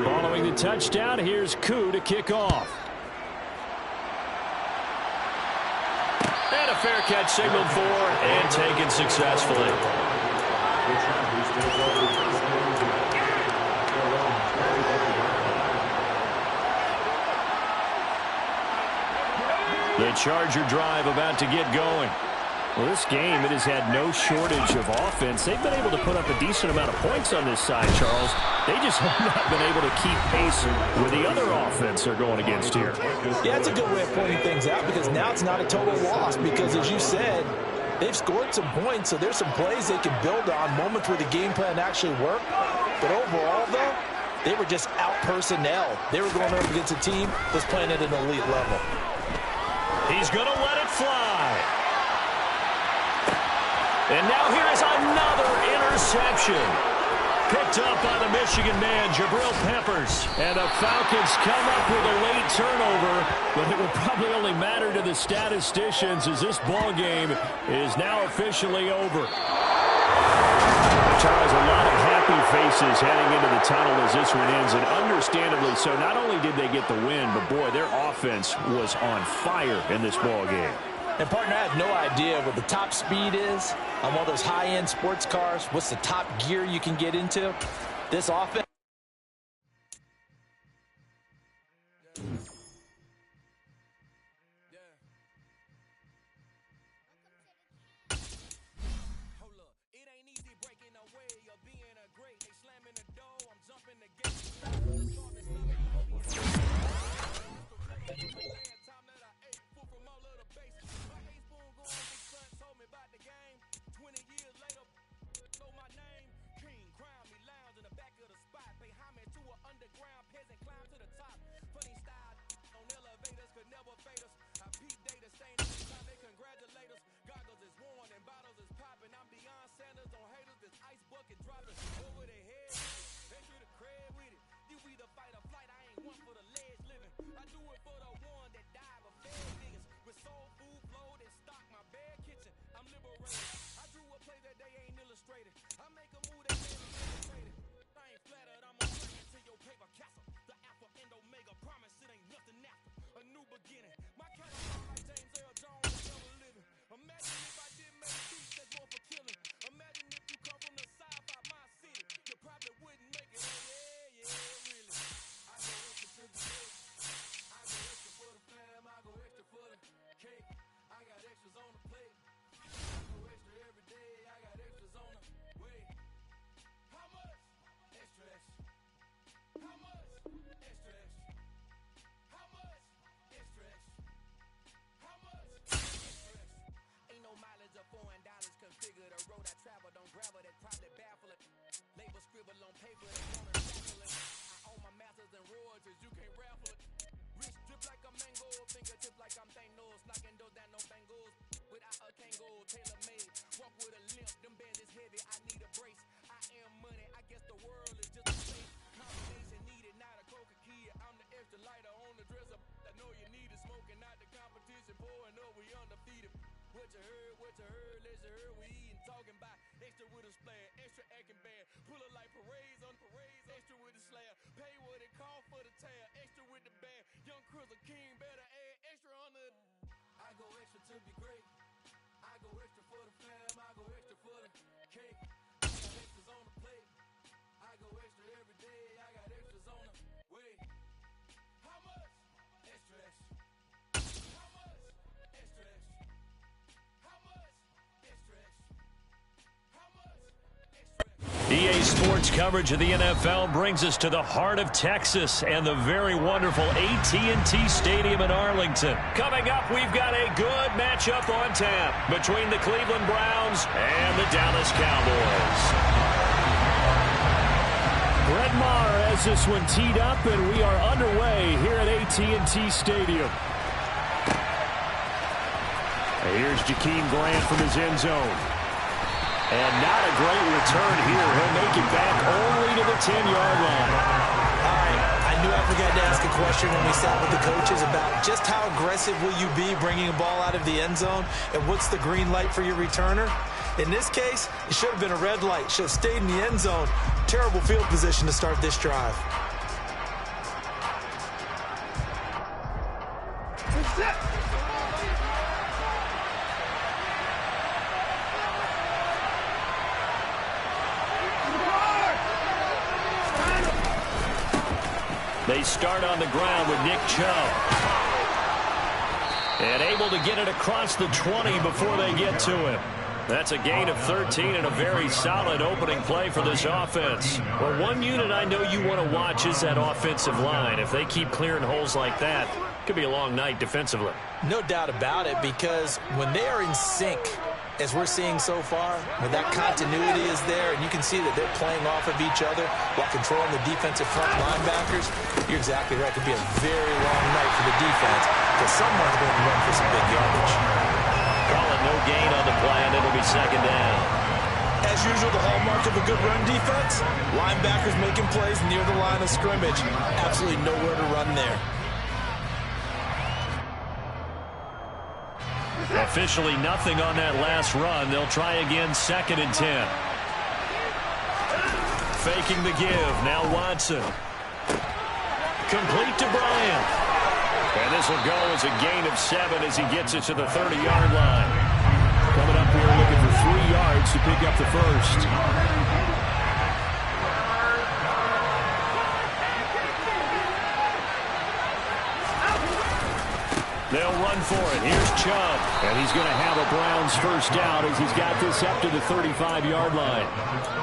Following the touchdown, here's Koo to kick off. And a fair catch signaled for and taken successfully. The Charger drive about to get going. Well, this game, it has had no shortage of offense. They've been able to put up a decent amount of points on this side, Charles. They just have not been able to keep pace with the other offense they're going against here. Yeah, that's a good way of pointing things out because now it's not a total loss because, as you said, they've scored some points, so there's some plays they can build on, moments where the game plan actually worked. But overall, though, they were just out personnel. They were going up against a team that's playing at an elite level. He's going to let it fly. And now here is another interception. Picked up by the Michigan man, Jabril Peppers. And the Falcons come up with a late turnover, but it will probably only matter to the statisticians as this ball game is now officially over. Charles, a lot of happy faces heading into the tunnel as this one ends, and understandably so. Not only did they get the win, but boy, their offense was on fire in this ball game. And, partner, I have no idea what the top speed is on one of those high-end sports cars. What's the top gear you can get into? This offense. EA Sports coverage of the NFL brings us to the heart of Texas and the very wonderful AT&T Stadium in Arlington. Coming up, we've got a good matchup on tap between the Cleveland Browns and the Dallas Cowboys. Brett Maher has this one teed up, and we are underway here at AT&T Stadium. Here's Jakeem Grant from his end zone. And not a great return here. He'll make it back only to the 10-yard line. All right, I knew I forgot to ask a question when we sat with the coaches about just how aggressive will you be bringing a ball out of the end zone, and what's the green light for your returner? In this case, it should have been a red light. Should have stayed in the end zone. Terrible field position to start this drive. They start on the ground with Nick Chubb. And able to get it across the 20 before they get to him. That's a gain of 13 and a very solid opening play for this offense. Well, one unit I know you want to watch is that offensive line. If they keep clearing holes like that, it could be a long night defensively. No doubt about it, because when they are in sync, as we're seeing so far, when that continuity is there, and you can see that they're playing off of each other while controlling the defensive front linebackers, you're exactly right. It could be a very long night for the defense, because someone's going to run for some big yardage. Call it no gain on the play, and it'll be second down. As usual, the hallmark of a good run defense, linebackers making plays near the line of scrimmage. Absolutely nowhere to run there. Officially nothing on that last run. They'll try again, 2nd and 10. Faking the give. Now Watson. Complete to Bryant. And this will go as a gain of 7 as he gets it to the 30-yard line. Coming up here looking for 3 yards to pick up the first. They'll run for it. Here's Chubb. And he's going to have a Browns first down as he's got this up to the 35-yard line.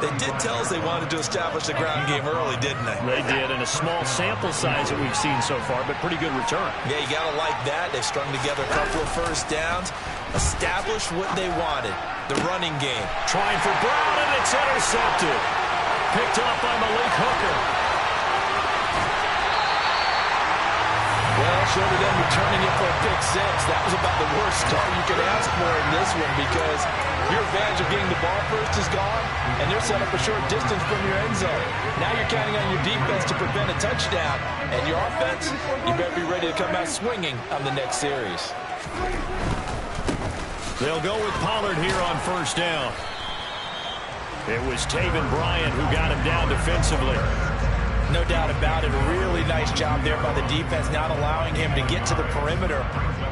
They did tell us they wanted to establish the ground game early, didn't they? They did, and a small sample size that we've seen so far, but pretty good return. Yeah, you got to like that. They've strung together a couple of first downs, established what they wanted, the running game. Trying for Brown, and it's intercepted. Picked off by Malik Hooker. Well, short of them returning it for a pick 6, that was about the worst start you could ask for in this one, because your advantage of getting the ball first is gone, and they're set up a short distance from your end zone. Now you're counting on your defense to prevent a touchdown, and your offense, you better be ready to come out swinging on the next series. They'll go with Pollard here on first down. It was Taven Bryan who got him down defensively. No doubt about it. A really nice job there by the defense, not allowing him to get to the perimeter.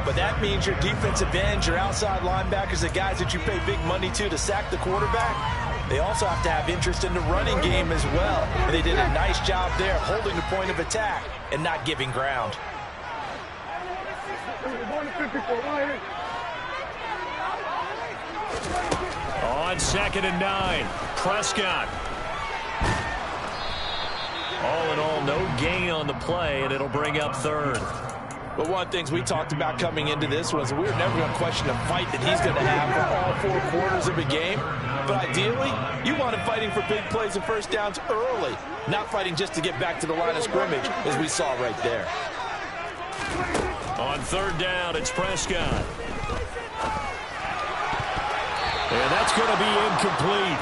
But that means your defensive ends, your outside linebackers, the guys that you pay big money to sack the quarterback, they also have to have interest in the running game as well. And they did a nice job there, holding the point of attack and not giving ground. On 2nd and 9, Prescott. All in all, no gain on the play, and it'll bring up 3rd. But one of the things we talked about coming into this was we were never going to question the fight that he's going to have for all 4 quarters of a game. But ideally, you want him fighting for big plays and first downs early, not fighting just to get back to the line of scrimmage, as we saw right there. On 3rd down, it's Prescott. And that's going to be incomplete.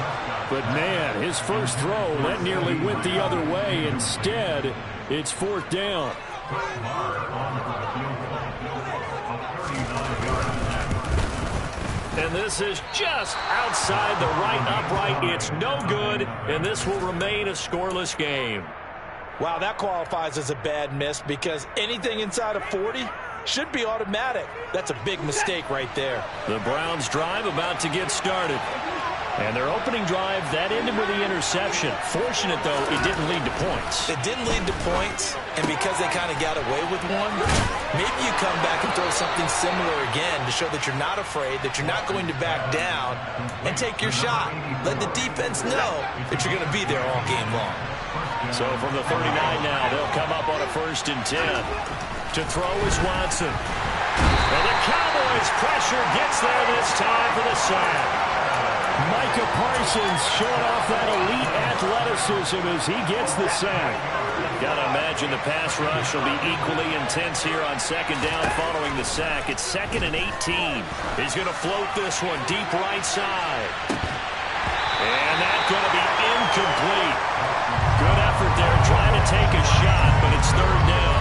But, man, his first throw, that nearly went the other way. Instead, it's 4th down. And this is just outside the right upright. It's no good, and this will remain a scoreless game. Wow, that qualifies as a bad miss, because anything inside of 40 should be automatic. That's a big mistake right there. The Browns drive about to get started. And their opening drive, that ended with the interception. Fortunate, though, it didn't lead to points. It didn't lead to points, and because they kind of got away with one, maybe you come back and throw something similar again to show that you're not afraid, that you're not going to back down, and take your shot. Let the defense know that you're going to be there all game long. So from the 39 now, they'll come up on a 1st and 10. To throw is Watson. And the Cowboys' pressure gets there this time for the sack. Micah Parsons showing off that elite athleticism as he gets the sack. Got to imagine the pass rush will be equally intense here on 2nd down following the sack. It's 2nd and 18. He's going to float this one deep right side. And that's going to be incomplete. Good effort there trying to take a shot, but it's 3rd down.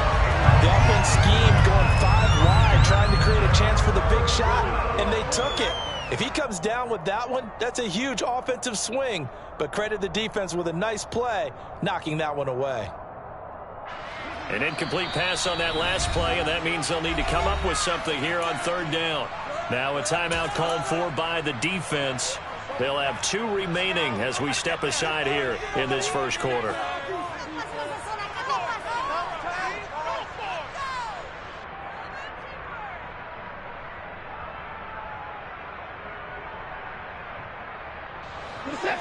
The offense schemed going 5 wide, trying to create a chance for the big shot, and they took it. If he comes down with that one, that's a huge offensive swing. But credit the defense with a nice play, knocking that one away. An incomplete pass on that last play, and that means they'll need to come up with something here on 3rd down. Now a timeout called for by the defense. They'll have 2 remaining as we step aside here in this 1st quarter.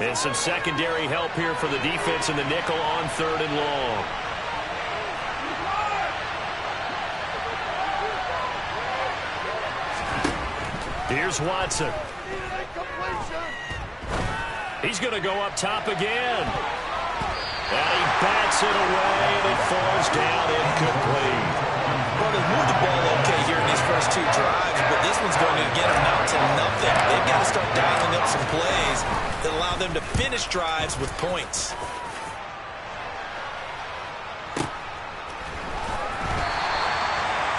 And some secondary help here for the defense in the nickel on 3rd and long. Here's Watson. He's going to go up top again. And he bats it away, and it falls down incomplete. Well, they moved the ball okay here in these first 2 drives, but this one's going to again amount to nothing. They've got to start dialing up some plays that allow them to finish drives with points.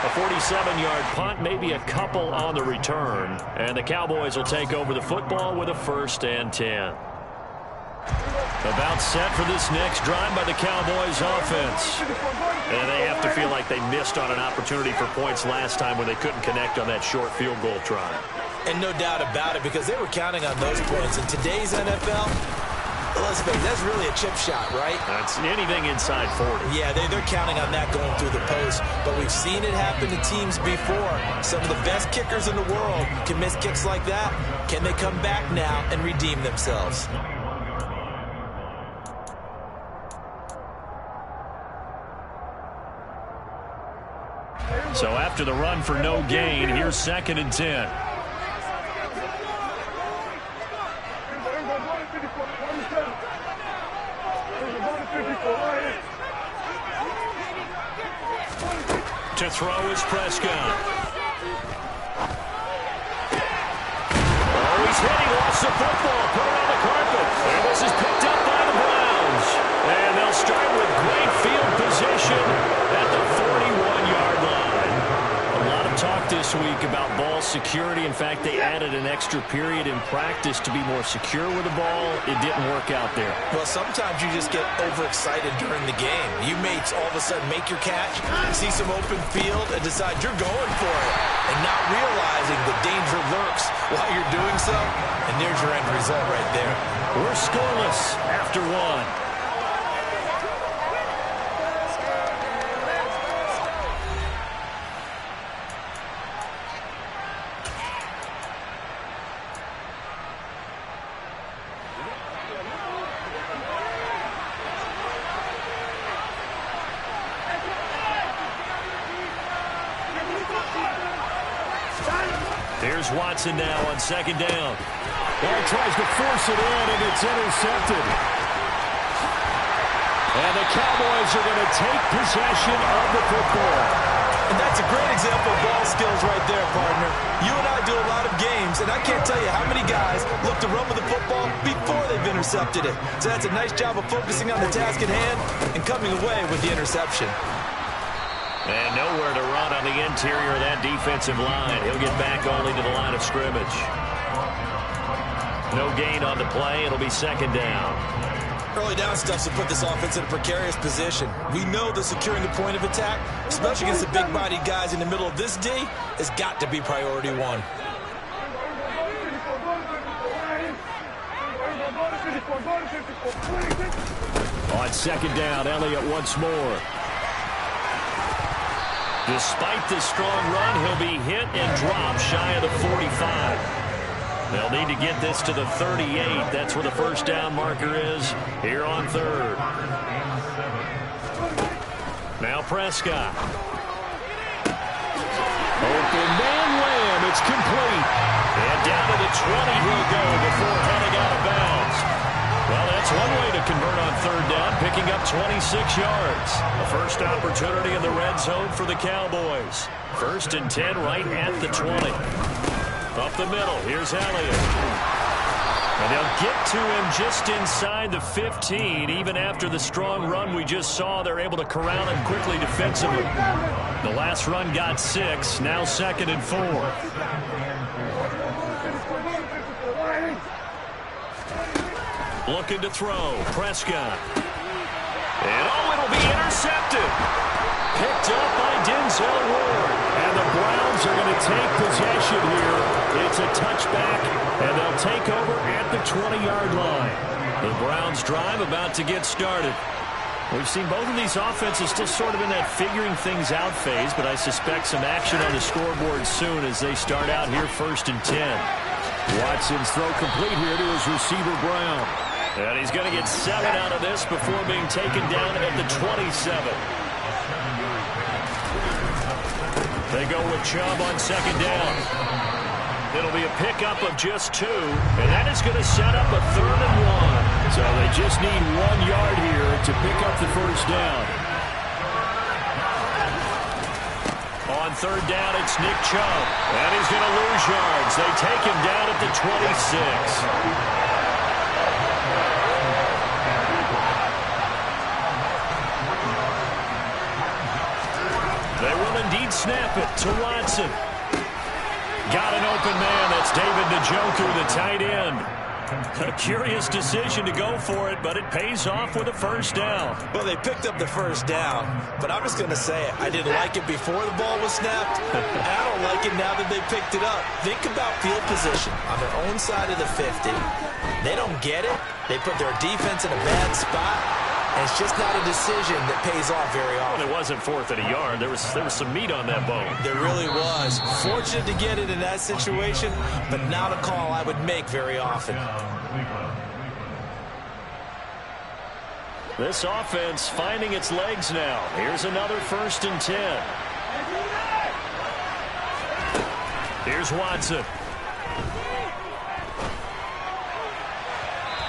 A 47-yard punt, maybe a couple on the return. And the Cowboys will take over the football with a 1st and 10. About set for this next drive by the Cowboys offense. And they have to feel like they missed on an opportunity for points last time when they couldn't connect on that short field goal try. And no doubt about it, because they were counting on those points. In today's NFL, let's face it, that's really a chip shot, right? That's anything inside 40. Yeah, they're counting on that going through the post. But we've seen it happen to teams before. Some of the best kickers in the world can miss kicks like that. Can they come back now and redeem themselves? So after the run for no gain, here's 2nd and 10. To throw is Prescott. Oh, he's hit. He lost the football. Put it on the carpet. And this is picked up by the Browns. And they'll start with great field position at the 41-yard line. A lot of talk this week about ball security. In fact, they added an extra period in practice to be more secure with the ball. It didn't work out there. Well, sometimes you just get overexcited during the game. You may all of a sudden make your catch, see some open field, and decide you're going for it, and not realizing the danger lurks while you're doing so. And there's your end result right there. We're scoreless after 1. Here's Watson now on 2nd down. Well, he tries to force it in, and it's intercepted. And the Cowboys are going to take possession of the football. And that's a great example of ball skills right there, partner. You and I do a lot of games, and I can't tell you how many guys look to run with the football before they've intercepted it. So that's a nice job of focusing on the task at hand and coming away with the interception. And nowhere to run on the interior of that defensive line. He'll get back only to the line of scrimmage. No gain on the play. It'll be 2nd down. Early down stuff to put this offense in a precarious position. We know that securing the point of attack, especially against the big-bodied guys in the middle of this D, has got to be priority 1. On second down, Elliott once more. Despite the strong run, he'll be hit and dropped shy of the 45. They'll need to get this to the 38. That's where the first down marker is here on third. Now Prescott. Open man Lamb. It's complete. And down to the 20 he'll go before heading out of bounds. Well, that's one way to convert on third down, picking up 26 yards. A first opportunity in the red zone for the Cowboys. 1st and 10 right at the 20. Up the middle, here's Elliott. And they'll get to him just inside the 15. Even after the strong run we just saw, they're able to corral him quickly defensively. The last run got 6, now 2nd and 4. Looking to throw, Prescott. And it'll be intercepted. Picked up by Denzel Ward. And the Browns are going to take possession here. It's a touchback, and they'll take over at the 20-yard line. The Browns drive about to get started. We've seen both of these offenses still sort of in that figuring things out phase, but I suspect some action on the scoreboard soon as they start out here 1st and 10. Watson's throw complete here to his receiver, Brown. And he's going to get 7 out of this before being taken down at the 27. They go with Chubb on second down. It'll be a pickup of just 2, and that is going to set up a 3rd and 1. So they just need 1 yard here to pick up the first down. On third down, it's Nick Chubb, and he's going to lose yards. They take him down at the 26. They will indeed snap it to Watson. Got an open man. That's David Njoku, the tight end. A curious decision to go for it, but it pays off with a first down. Well, they picked up the first down, but I'm just going to say I didn't like it before the ball was snapped, and I don't like it now that they picked it up. Think about field position on their own side of the 50. They don't get it. They put their defense in a bad spot. And it's just not a decision that pays off very often. Well, it wasn't 4th and a yard. There was some meat on that bone. There really was. Fortunate to get it in that situation, but not a call I would make very often. This offense finding its legs now. Here's another 1st and 10. Here's Watson.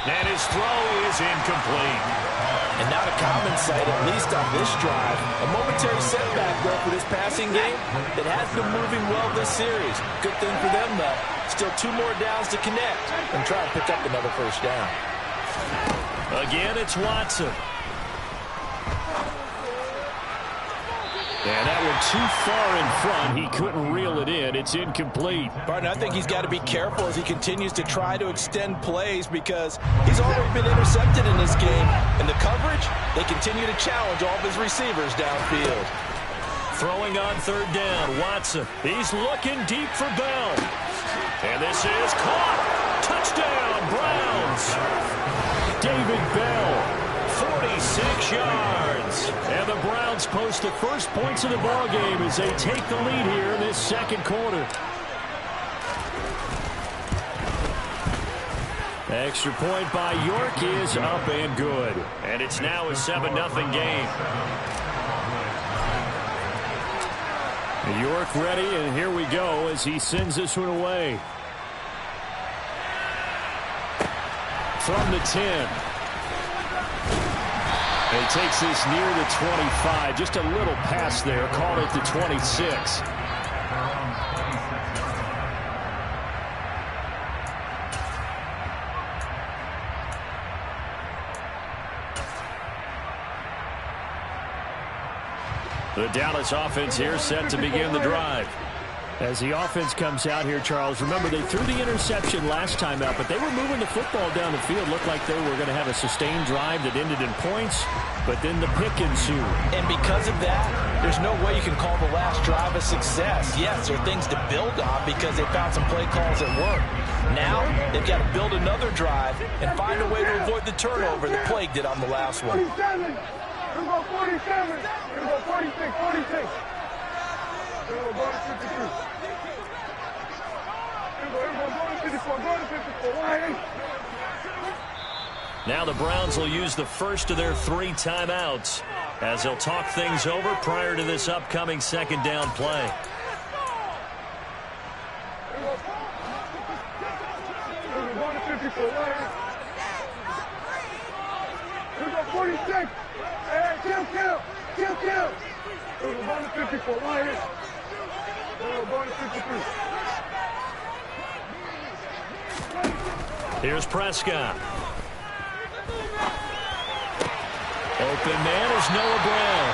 And his throw is incomplete. And not a common sight, at least on this drive. A momentary setback, though, for this passing game that has been moving well this series. Good thing for them, though. Still 2 more downs to connect and try and pick up another first down. Again, it's Watson. And that one too far in front. He couldn't reel it in. It's incomplete. Barton, I think he's got to be careful as he continues to try to extend plays because he's already been intercepted in this game. And the coverage, they continue to challenge all of his receivers downfield. Throwing on third down, Watson. He's looking deep for Bell. And this is caught. Touchdown, Browns. David Bell. 46 yards. And the Browns post the first points of the ball game as they take the lead here in this second quarter. Extra point by York is up and good. And it's now a 7-0 game. York ready, and here we go as he sends this one away. From the 10. He takes this near the 25. Just a little pass there. Called it the 26. The Dallas offense here set to begin the drive. As the offense comes out here, Charles, remember they threw the interception last time out, but they were moving the football down the field. Looked like they were going to have a sustained drive that ended in points, but then the pick ensued. And because of that, there's no way you can call the last drive a success. Yes, there are things to build on because they found some play calls that work. Now, they've got to build another drive and find a way to avoid the turnover the plague did on the last one. 47. Here we go, 47. Here we go, 46, 46. Here we go, go to 53. Now the Browns will use the first of their 3 timeouts as they'll talk things over prior to this upcoming second down play. Here we go, 46. Hey, kill. Here we go, going to 54. Right here. Here we go, going to 53. Here's Prescott. Open man is Noah Brown.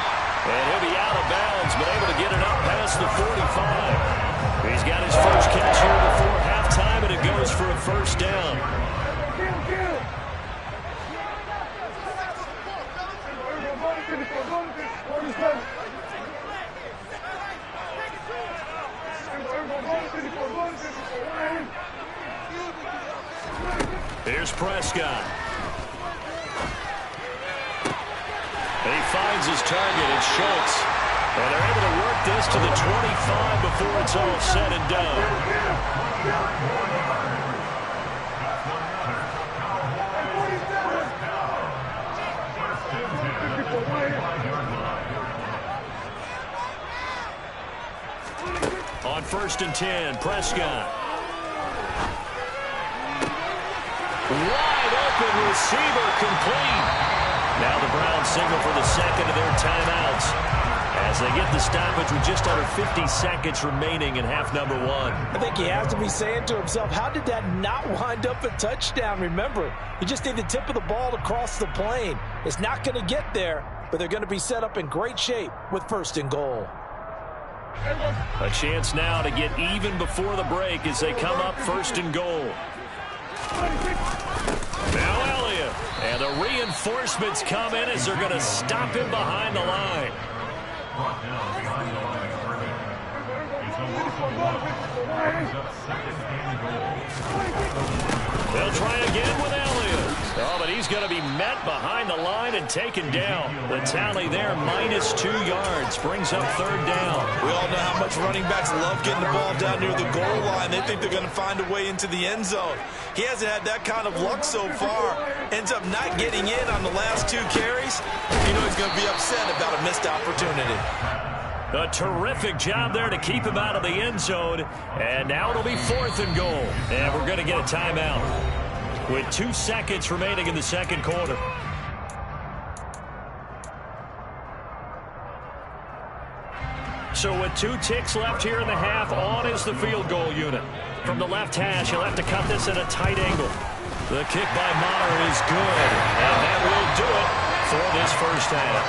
And he'll be out of bounds, but able to get it up past the 45. He's got his first catch here before halftime, and it goes for a first down. Kill. Here's Prescott. And he finds his target. It's Schultz. And they're able to work this to the 25 before it's all said and done. On 1st and 10, Prescott. Wide open receiver, complete. Now the Browns signal for the second of their timeouts as they get the stoppage with just under 50 seconds remaining in half number 1. I think he has to be saying to himself, how did that not wind up a touchdown? Remember, you just need the tip of the ball to cross the plane. It's not going to get there, but they're going to be set up in great shape with 1st and goal. A chance now to get even before the break as they come up 1st and goal. Now Elliott. And the reinforcements come in as they're going to stop him behind the line. They'll try again with Elliott. Oh, but he's going to be met behind the line and taken down. The tally there, -2 yards, brings up 3rd down. We all know how much running backs love getting the ball down near the goal line. They think they're going to find a way into the end zone. He hasn't had that kind of luck so far. Ends up not getting in on the last 2 carries. You know he's going to be upset about a missed opportunity. A terrific job there to keep him out of the end zone. And now it'll be 4th and goal. And we're going to get a timeout with 2 seconds remaining in the second quarter. So with 2 ticks left here in the half, on is the field goal unit. From the left hash, he'll have to cut this at a tight angle. The kick by Maher is good. And that will do it for this first half.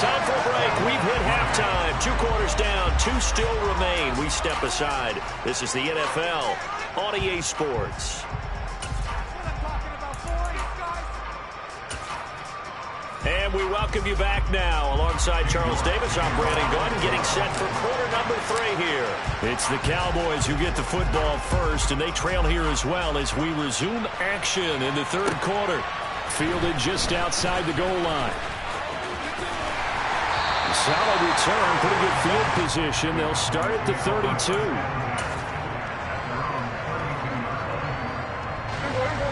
Time for a break. We've hit halftime. 2 quarters down. 2 still remain. We step aside. This is the NFL on EA Sports. And we welcome you back now. Alongside Charles Davis, I'm Brandon Gunn, getting set for quarter number 3 here. It's the Cowboys who get the football first, and they trail here as well as we resume action in the 3rd quarter. Fielded just outside the goal line. Solid return, pretty good field position. They'll start at the 32.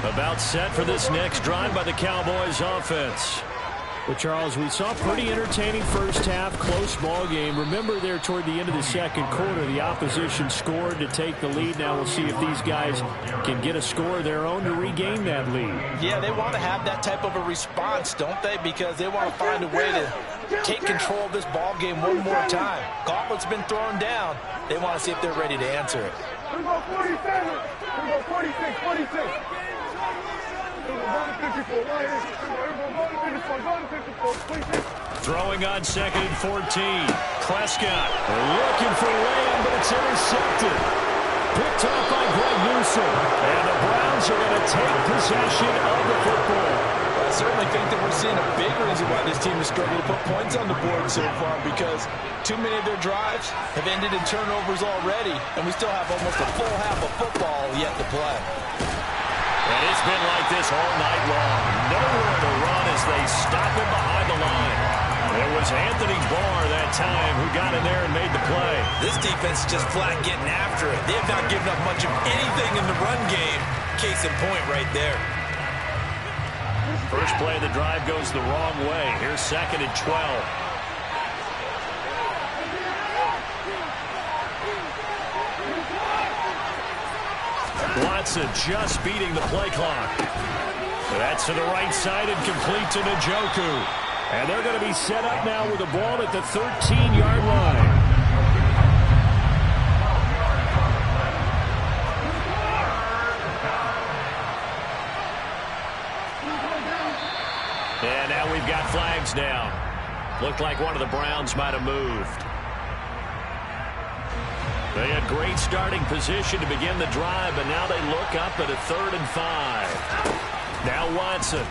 About set for this next drive by the Cowboys offense. Well, Charles, we saw a pretty entertaining first half, close ball game. Remember there toward the end of the second quarter, the opposition scored to take the lead. Now we'll see if these guys can get a score of their own to regain that lead. Yeah, they want to have that type of a response, don't they? Because they want to find a way to take control of this ball game one more time. Gauntlet's been thrown down. They want to see if they're ready to answer it. Here we go, 47. Here we go, 46, 46. Here we go, 54. Right here. Here we go, 54, 54, 26. Throwing on 2nd and 14. Prescott looking for Lamb, but it's intercepted. Picked off by Greg Newsome. And the Browns are going to take possession of the football. I certainly think that we're seeing a big reason why this team has struggled to put points on the board so far, because too many of their drives have ended in turnovers already, and we still have almost a full half of football yet to play. And it's been like this all night long. Nowhere to run as they stop him behind the line. It was Anthony Barr that time who got in there and made the play. This defense is just flat getting after it. They have not given up much of anything in the run game. Case in point right there. First play of the drive goes the wrong way. Here's 2nd and 12. Watson just beating the play clock. That's to the right side and complete to Njoku. And they're going to be set up now with the ball at the 13-yard line. And now we've got flags down. Looked like one of the Browns might have moved. They had great starting position to begin the drive, but now they look up at a 3rd and 5. Now Watson.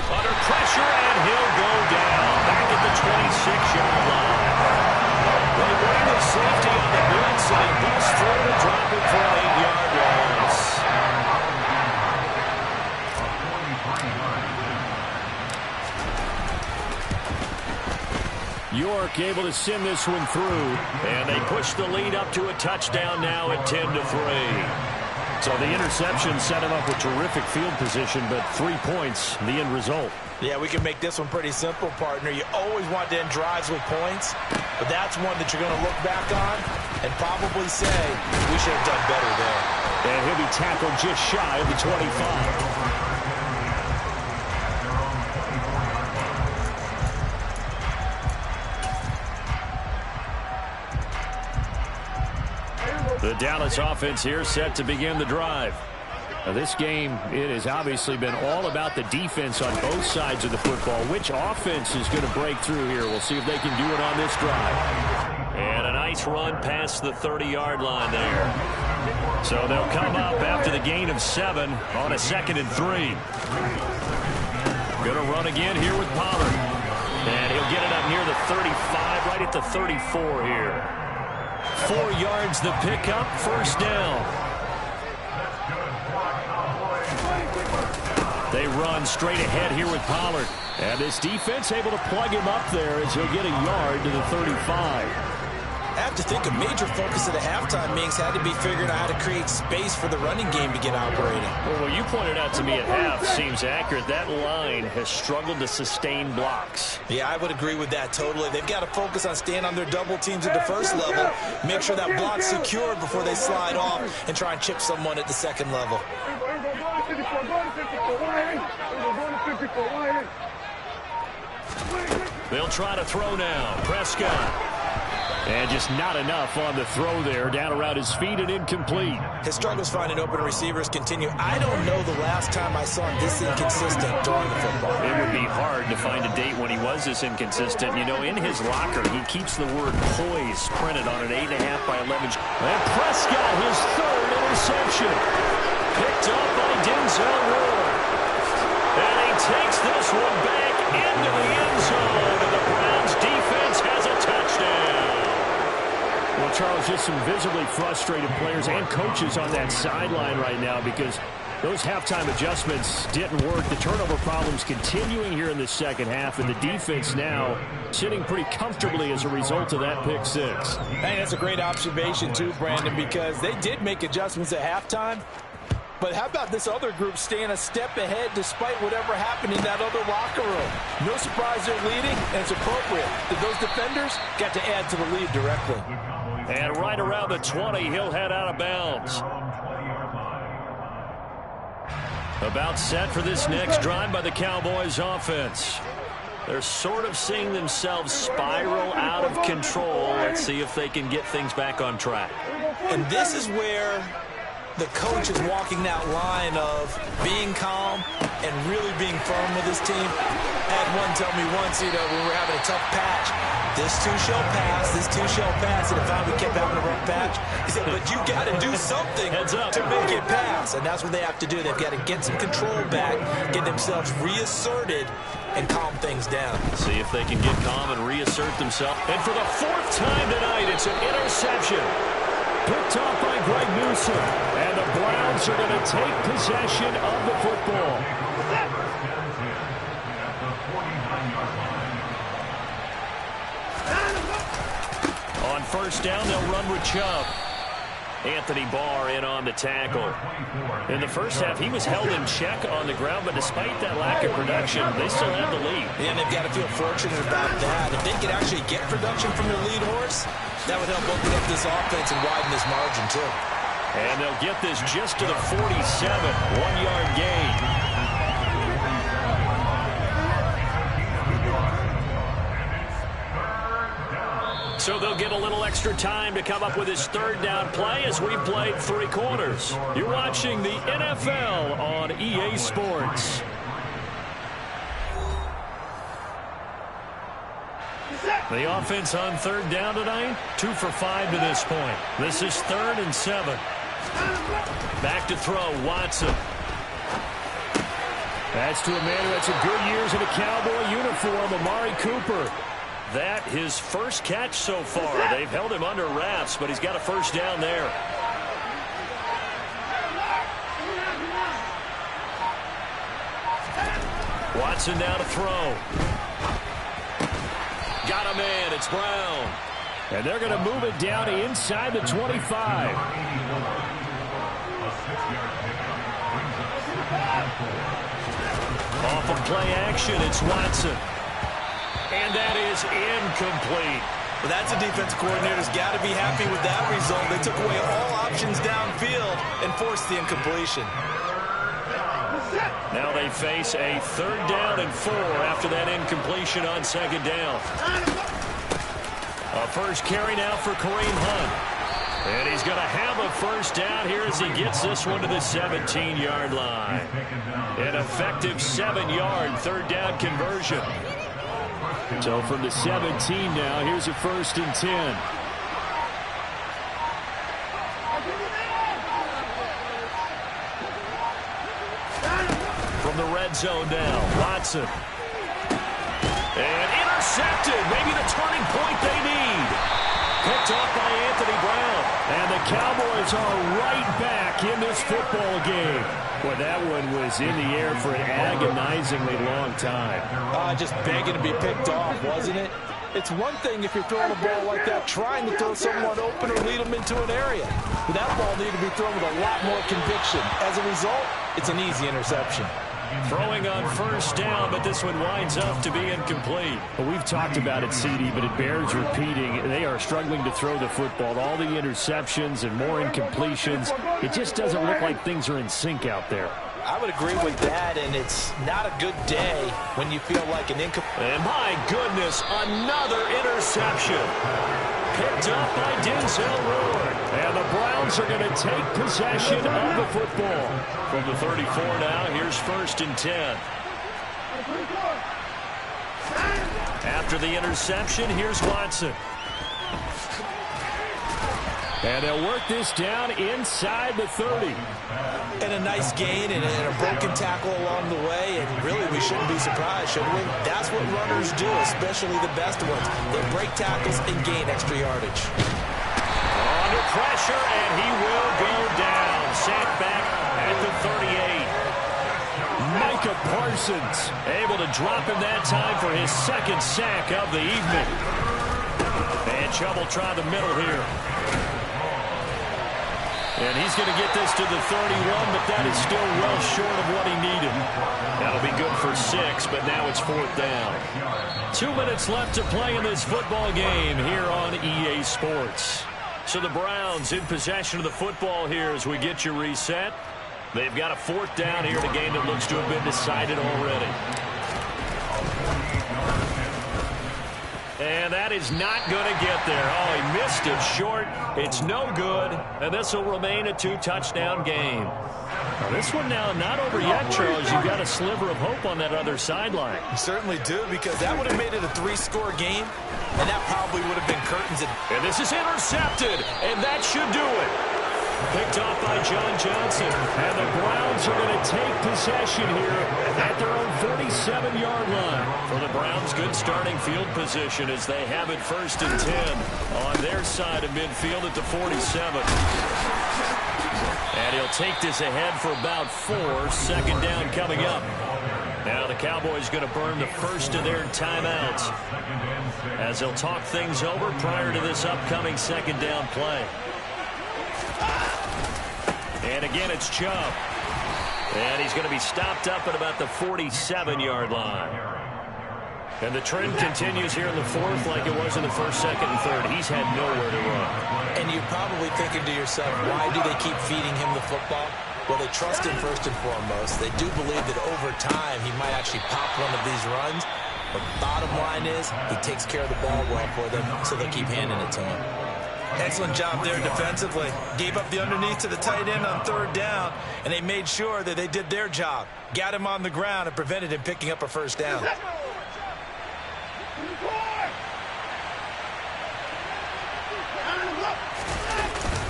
Under pressure, and he'll go down. Back at the 26-yard line. They bring the safety on the blitz, and he busts through to drop it for an 8-yard loss. York able to send this one through, and they push the lead up to a touchdown now at 10-3. So the interception set him up with terrific field position, but 3 points, the end result. Yeah, we can make this one pretty simple, partner. You always want to end drives with points, but that's one that you're going to look back on and probably say, we should have done better there. And he'll be tackled just shy of the 25. The Dallas offense here set to begin the drive. Now this game, it has obviously been all about the defense on both sides of the football. Which offense is going to break through here? We'll see if they can do it on this drive. And a nice run past the 30-yard line there. So they'll come up after the gain of 7 on a 2nd and 3. Going to run again here with Pollard. And he'll get it up near the 35, right at the 34 here. 4 yards the pickup, 1st down. They run straight ahead here with Pollard. And this defense able to plug him up there as he'll get a yard to the 35. I have to think a major focus of the halftime meetings had to be figuring out how to create space for the running game to get operating. Well, what you pointed out to me at half seems accurate. That line has struggled to sustain blocks. Yeah, I would agree with that totally. They've got to focus on staying on their double teams at the first level, make sure that block's secured before they slide off and try and chip someone at the second level. They'll try to throw now. Prescott. And just not enough on the throw there. Down around his feet and incomplete. His struggles finding open receivers continue. I don't know the last time I saw him this inconsistent throwing the football. It would be hard to find a date when he was this inconsistent. You know, in his locker, he keeps the word poise printed on an 8.5 by 11. And Prescott, his 3rd interception. Picked up by Denzel Ward. And he takes this one back into the end zone. And the Browns defense has a touchdown. Well, Charles, just some visibly frustrated players and coaches on that sideline right now because those halftime adjustments didn't work. The turnover problems continuing here in the second half, and the defense now sitting pretty comfortably as a result of that pick 6. Hey, that's a great observation too, Brandon, because they did make adjustments at halftime. But how about this other group staying a step ahead despite whatever happened in that other locker room? No surprise they're leading, and it's appropriate that those defenders got to add to the lead directly. And right around the 20, he'll head out of bounds. About set for this next drive by the Cowboys offense. They're sort of seeing themselves spiral out of control. Let's see if they can get things back on track. And this is where the coach is walking that line of being calm and really being firm with his team. I had one tell me once, when we were having a tough patch, This too shall pass. This too shall pass. And if we kept having a rough patch, he said, but you got to do something to make it pass. And that's what they have to do. They've got to get some control back, get themselves reasserted, and calm things down. See if they can get calm and reassert themselves. And for the fourth time tonight, it's an interception. Picked off by Greg Newsom. And the Browns are going to take possession of the football. On first down, they'll run with Chubb. Anthony Barr in on the tackle. In the first half, he was held in check on the ground, but despite that lack of production, they still have the lead. And they've got to feel fortunate about that. If they could actually get production from their lead horse, that would help open up this offense and widen this margin, too. And they'll get this just to the 47, 1-yard gain. So they'll get a little extra time to come up with his third down play as we've played 3 quarters. You're watching the NFL on EA Sports. The offense on third down tonight, 2 for 5 to this point. This is 3rd and 7. Back to throw, Watson. That's to a man who had some good years in a Cowboy uniform, Amari Cooper. That his first catch so far. They've held him under wraps, but he's got a first down there. Watson now to throw. Got a man. It's Brown. And they're going to move it down inside the 25. Off of play action, it's Watson. And that is incomplete. Well, that's a defensive coordinator's got to be happy with that result. They took away all options downfield and forced the incompletion. Now they face a 3rd down and 4 after that incompletion on 2nd down. A first carry now for Kareem Hunt. And he's going to have a first down here as he gets this one to the 17-yard line. An effective 7-yard 3rd down conversion. So from the 17 now, here's a 1st and 10. From the red zone now, Watson. And intercepted. Maybe the turning point they need. Picked off by Anthony Brown. And the Cowboys are right back in this football game. Boy, that one was in the air for an agonizingly long time. Just begging to be picked off, wasn't it? It's one thing if you're throwing a ball like that, trying to throw someone open or lead them into an area. But that ball needed to be thrown with a lot more conviction. As a result, it's an easy interception. Throwing on first down, but this one winds up to be incomplete. Well, we've talked about it, CD, but it bears repeating. They are struggling to throw the football. All the interceptions and more incompletions. It just doesn't look like things are in sync out there. I would agree with that, and it's not a good day when you feel like an And my goodness, another interception. Picked up by Denzel Ward. And the Browns are going to take possession of the football. From the 34 now, here's 1st and 10. After the interception, here's Watson. And they'll work this down inside the 30. And a nice gain and a broken tackle along the way. And really, we shouldn't be surprised, should we? That's what runners do, especially the best ones. They break tackles and gain extra yardage. Under pressure, and he will go down. Sacked back at the 38. Micah Parsons able to drop him that time for his 2nd sack of the evening. And Chubb will try the middle here. And he's going to get this to the 31, but that is still well short of what he needed. That'll be good for 6, but now it's 4th down. 2 minutes left to play in this football game here on EA Sports. So the Browns in possession of the football here as we get you reset. They've got a 4th down here in a game that looks to have been decided already. And that is not going to get there. Oh, he missed it short. It's no good. And this will remain a 2-touchdown game. Now this one now not over yet, Charles. You've got a sliver of hope on that other sideline. You certainly do, because that would have made it a 3-score game, and that probably would have been curtains. And this is intercepted, and that should do it. Picked off by John Johnson. And the Browns are going to take possession here at their own 47-yard line. For the Browns, good starting field position as they have it 1st and 10 on their side of midfield at the 47. And he'll take this ahead for about 4. 2nd down coming up. Now the Cowboys going to burn the first of their timeouts as they'll talk things over prior to this upcoming 2nd down play. And again, it's Chubb. And he's going to be stopped up at about the 47-yard line. And the trend continues here in the 4th like it was in the 1st, 2nd, and 3rd. He's had nowhere to run. And you're probably thinking to yourself, why do they keep feeding him the football? Well, they trust him first and foremost. They do believe that over time he might actually pop one of these runs. But bottom line is he takes care of the ball well for them, so they'll keep handing it to him. Excellent job there defensively. Gave up the underneath to the tight end on 3rd down, and they made sure that they did their job. Got him on the ground and prevented him picking up a 1st down.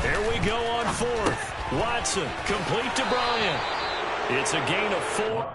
Here we go on 4th. Watson, complete to Bryant. It's a gain of 4.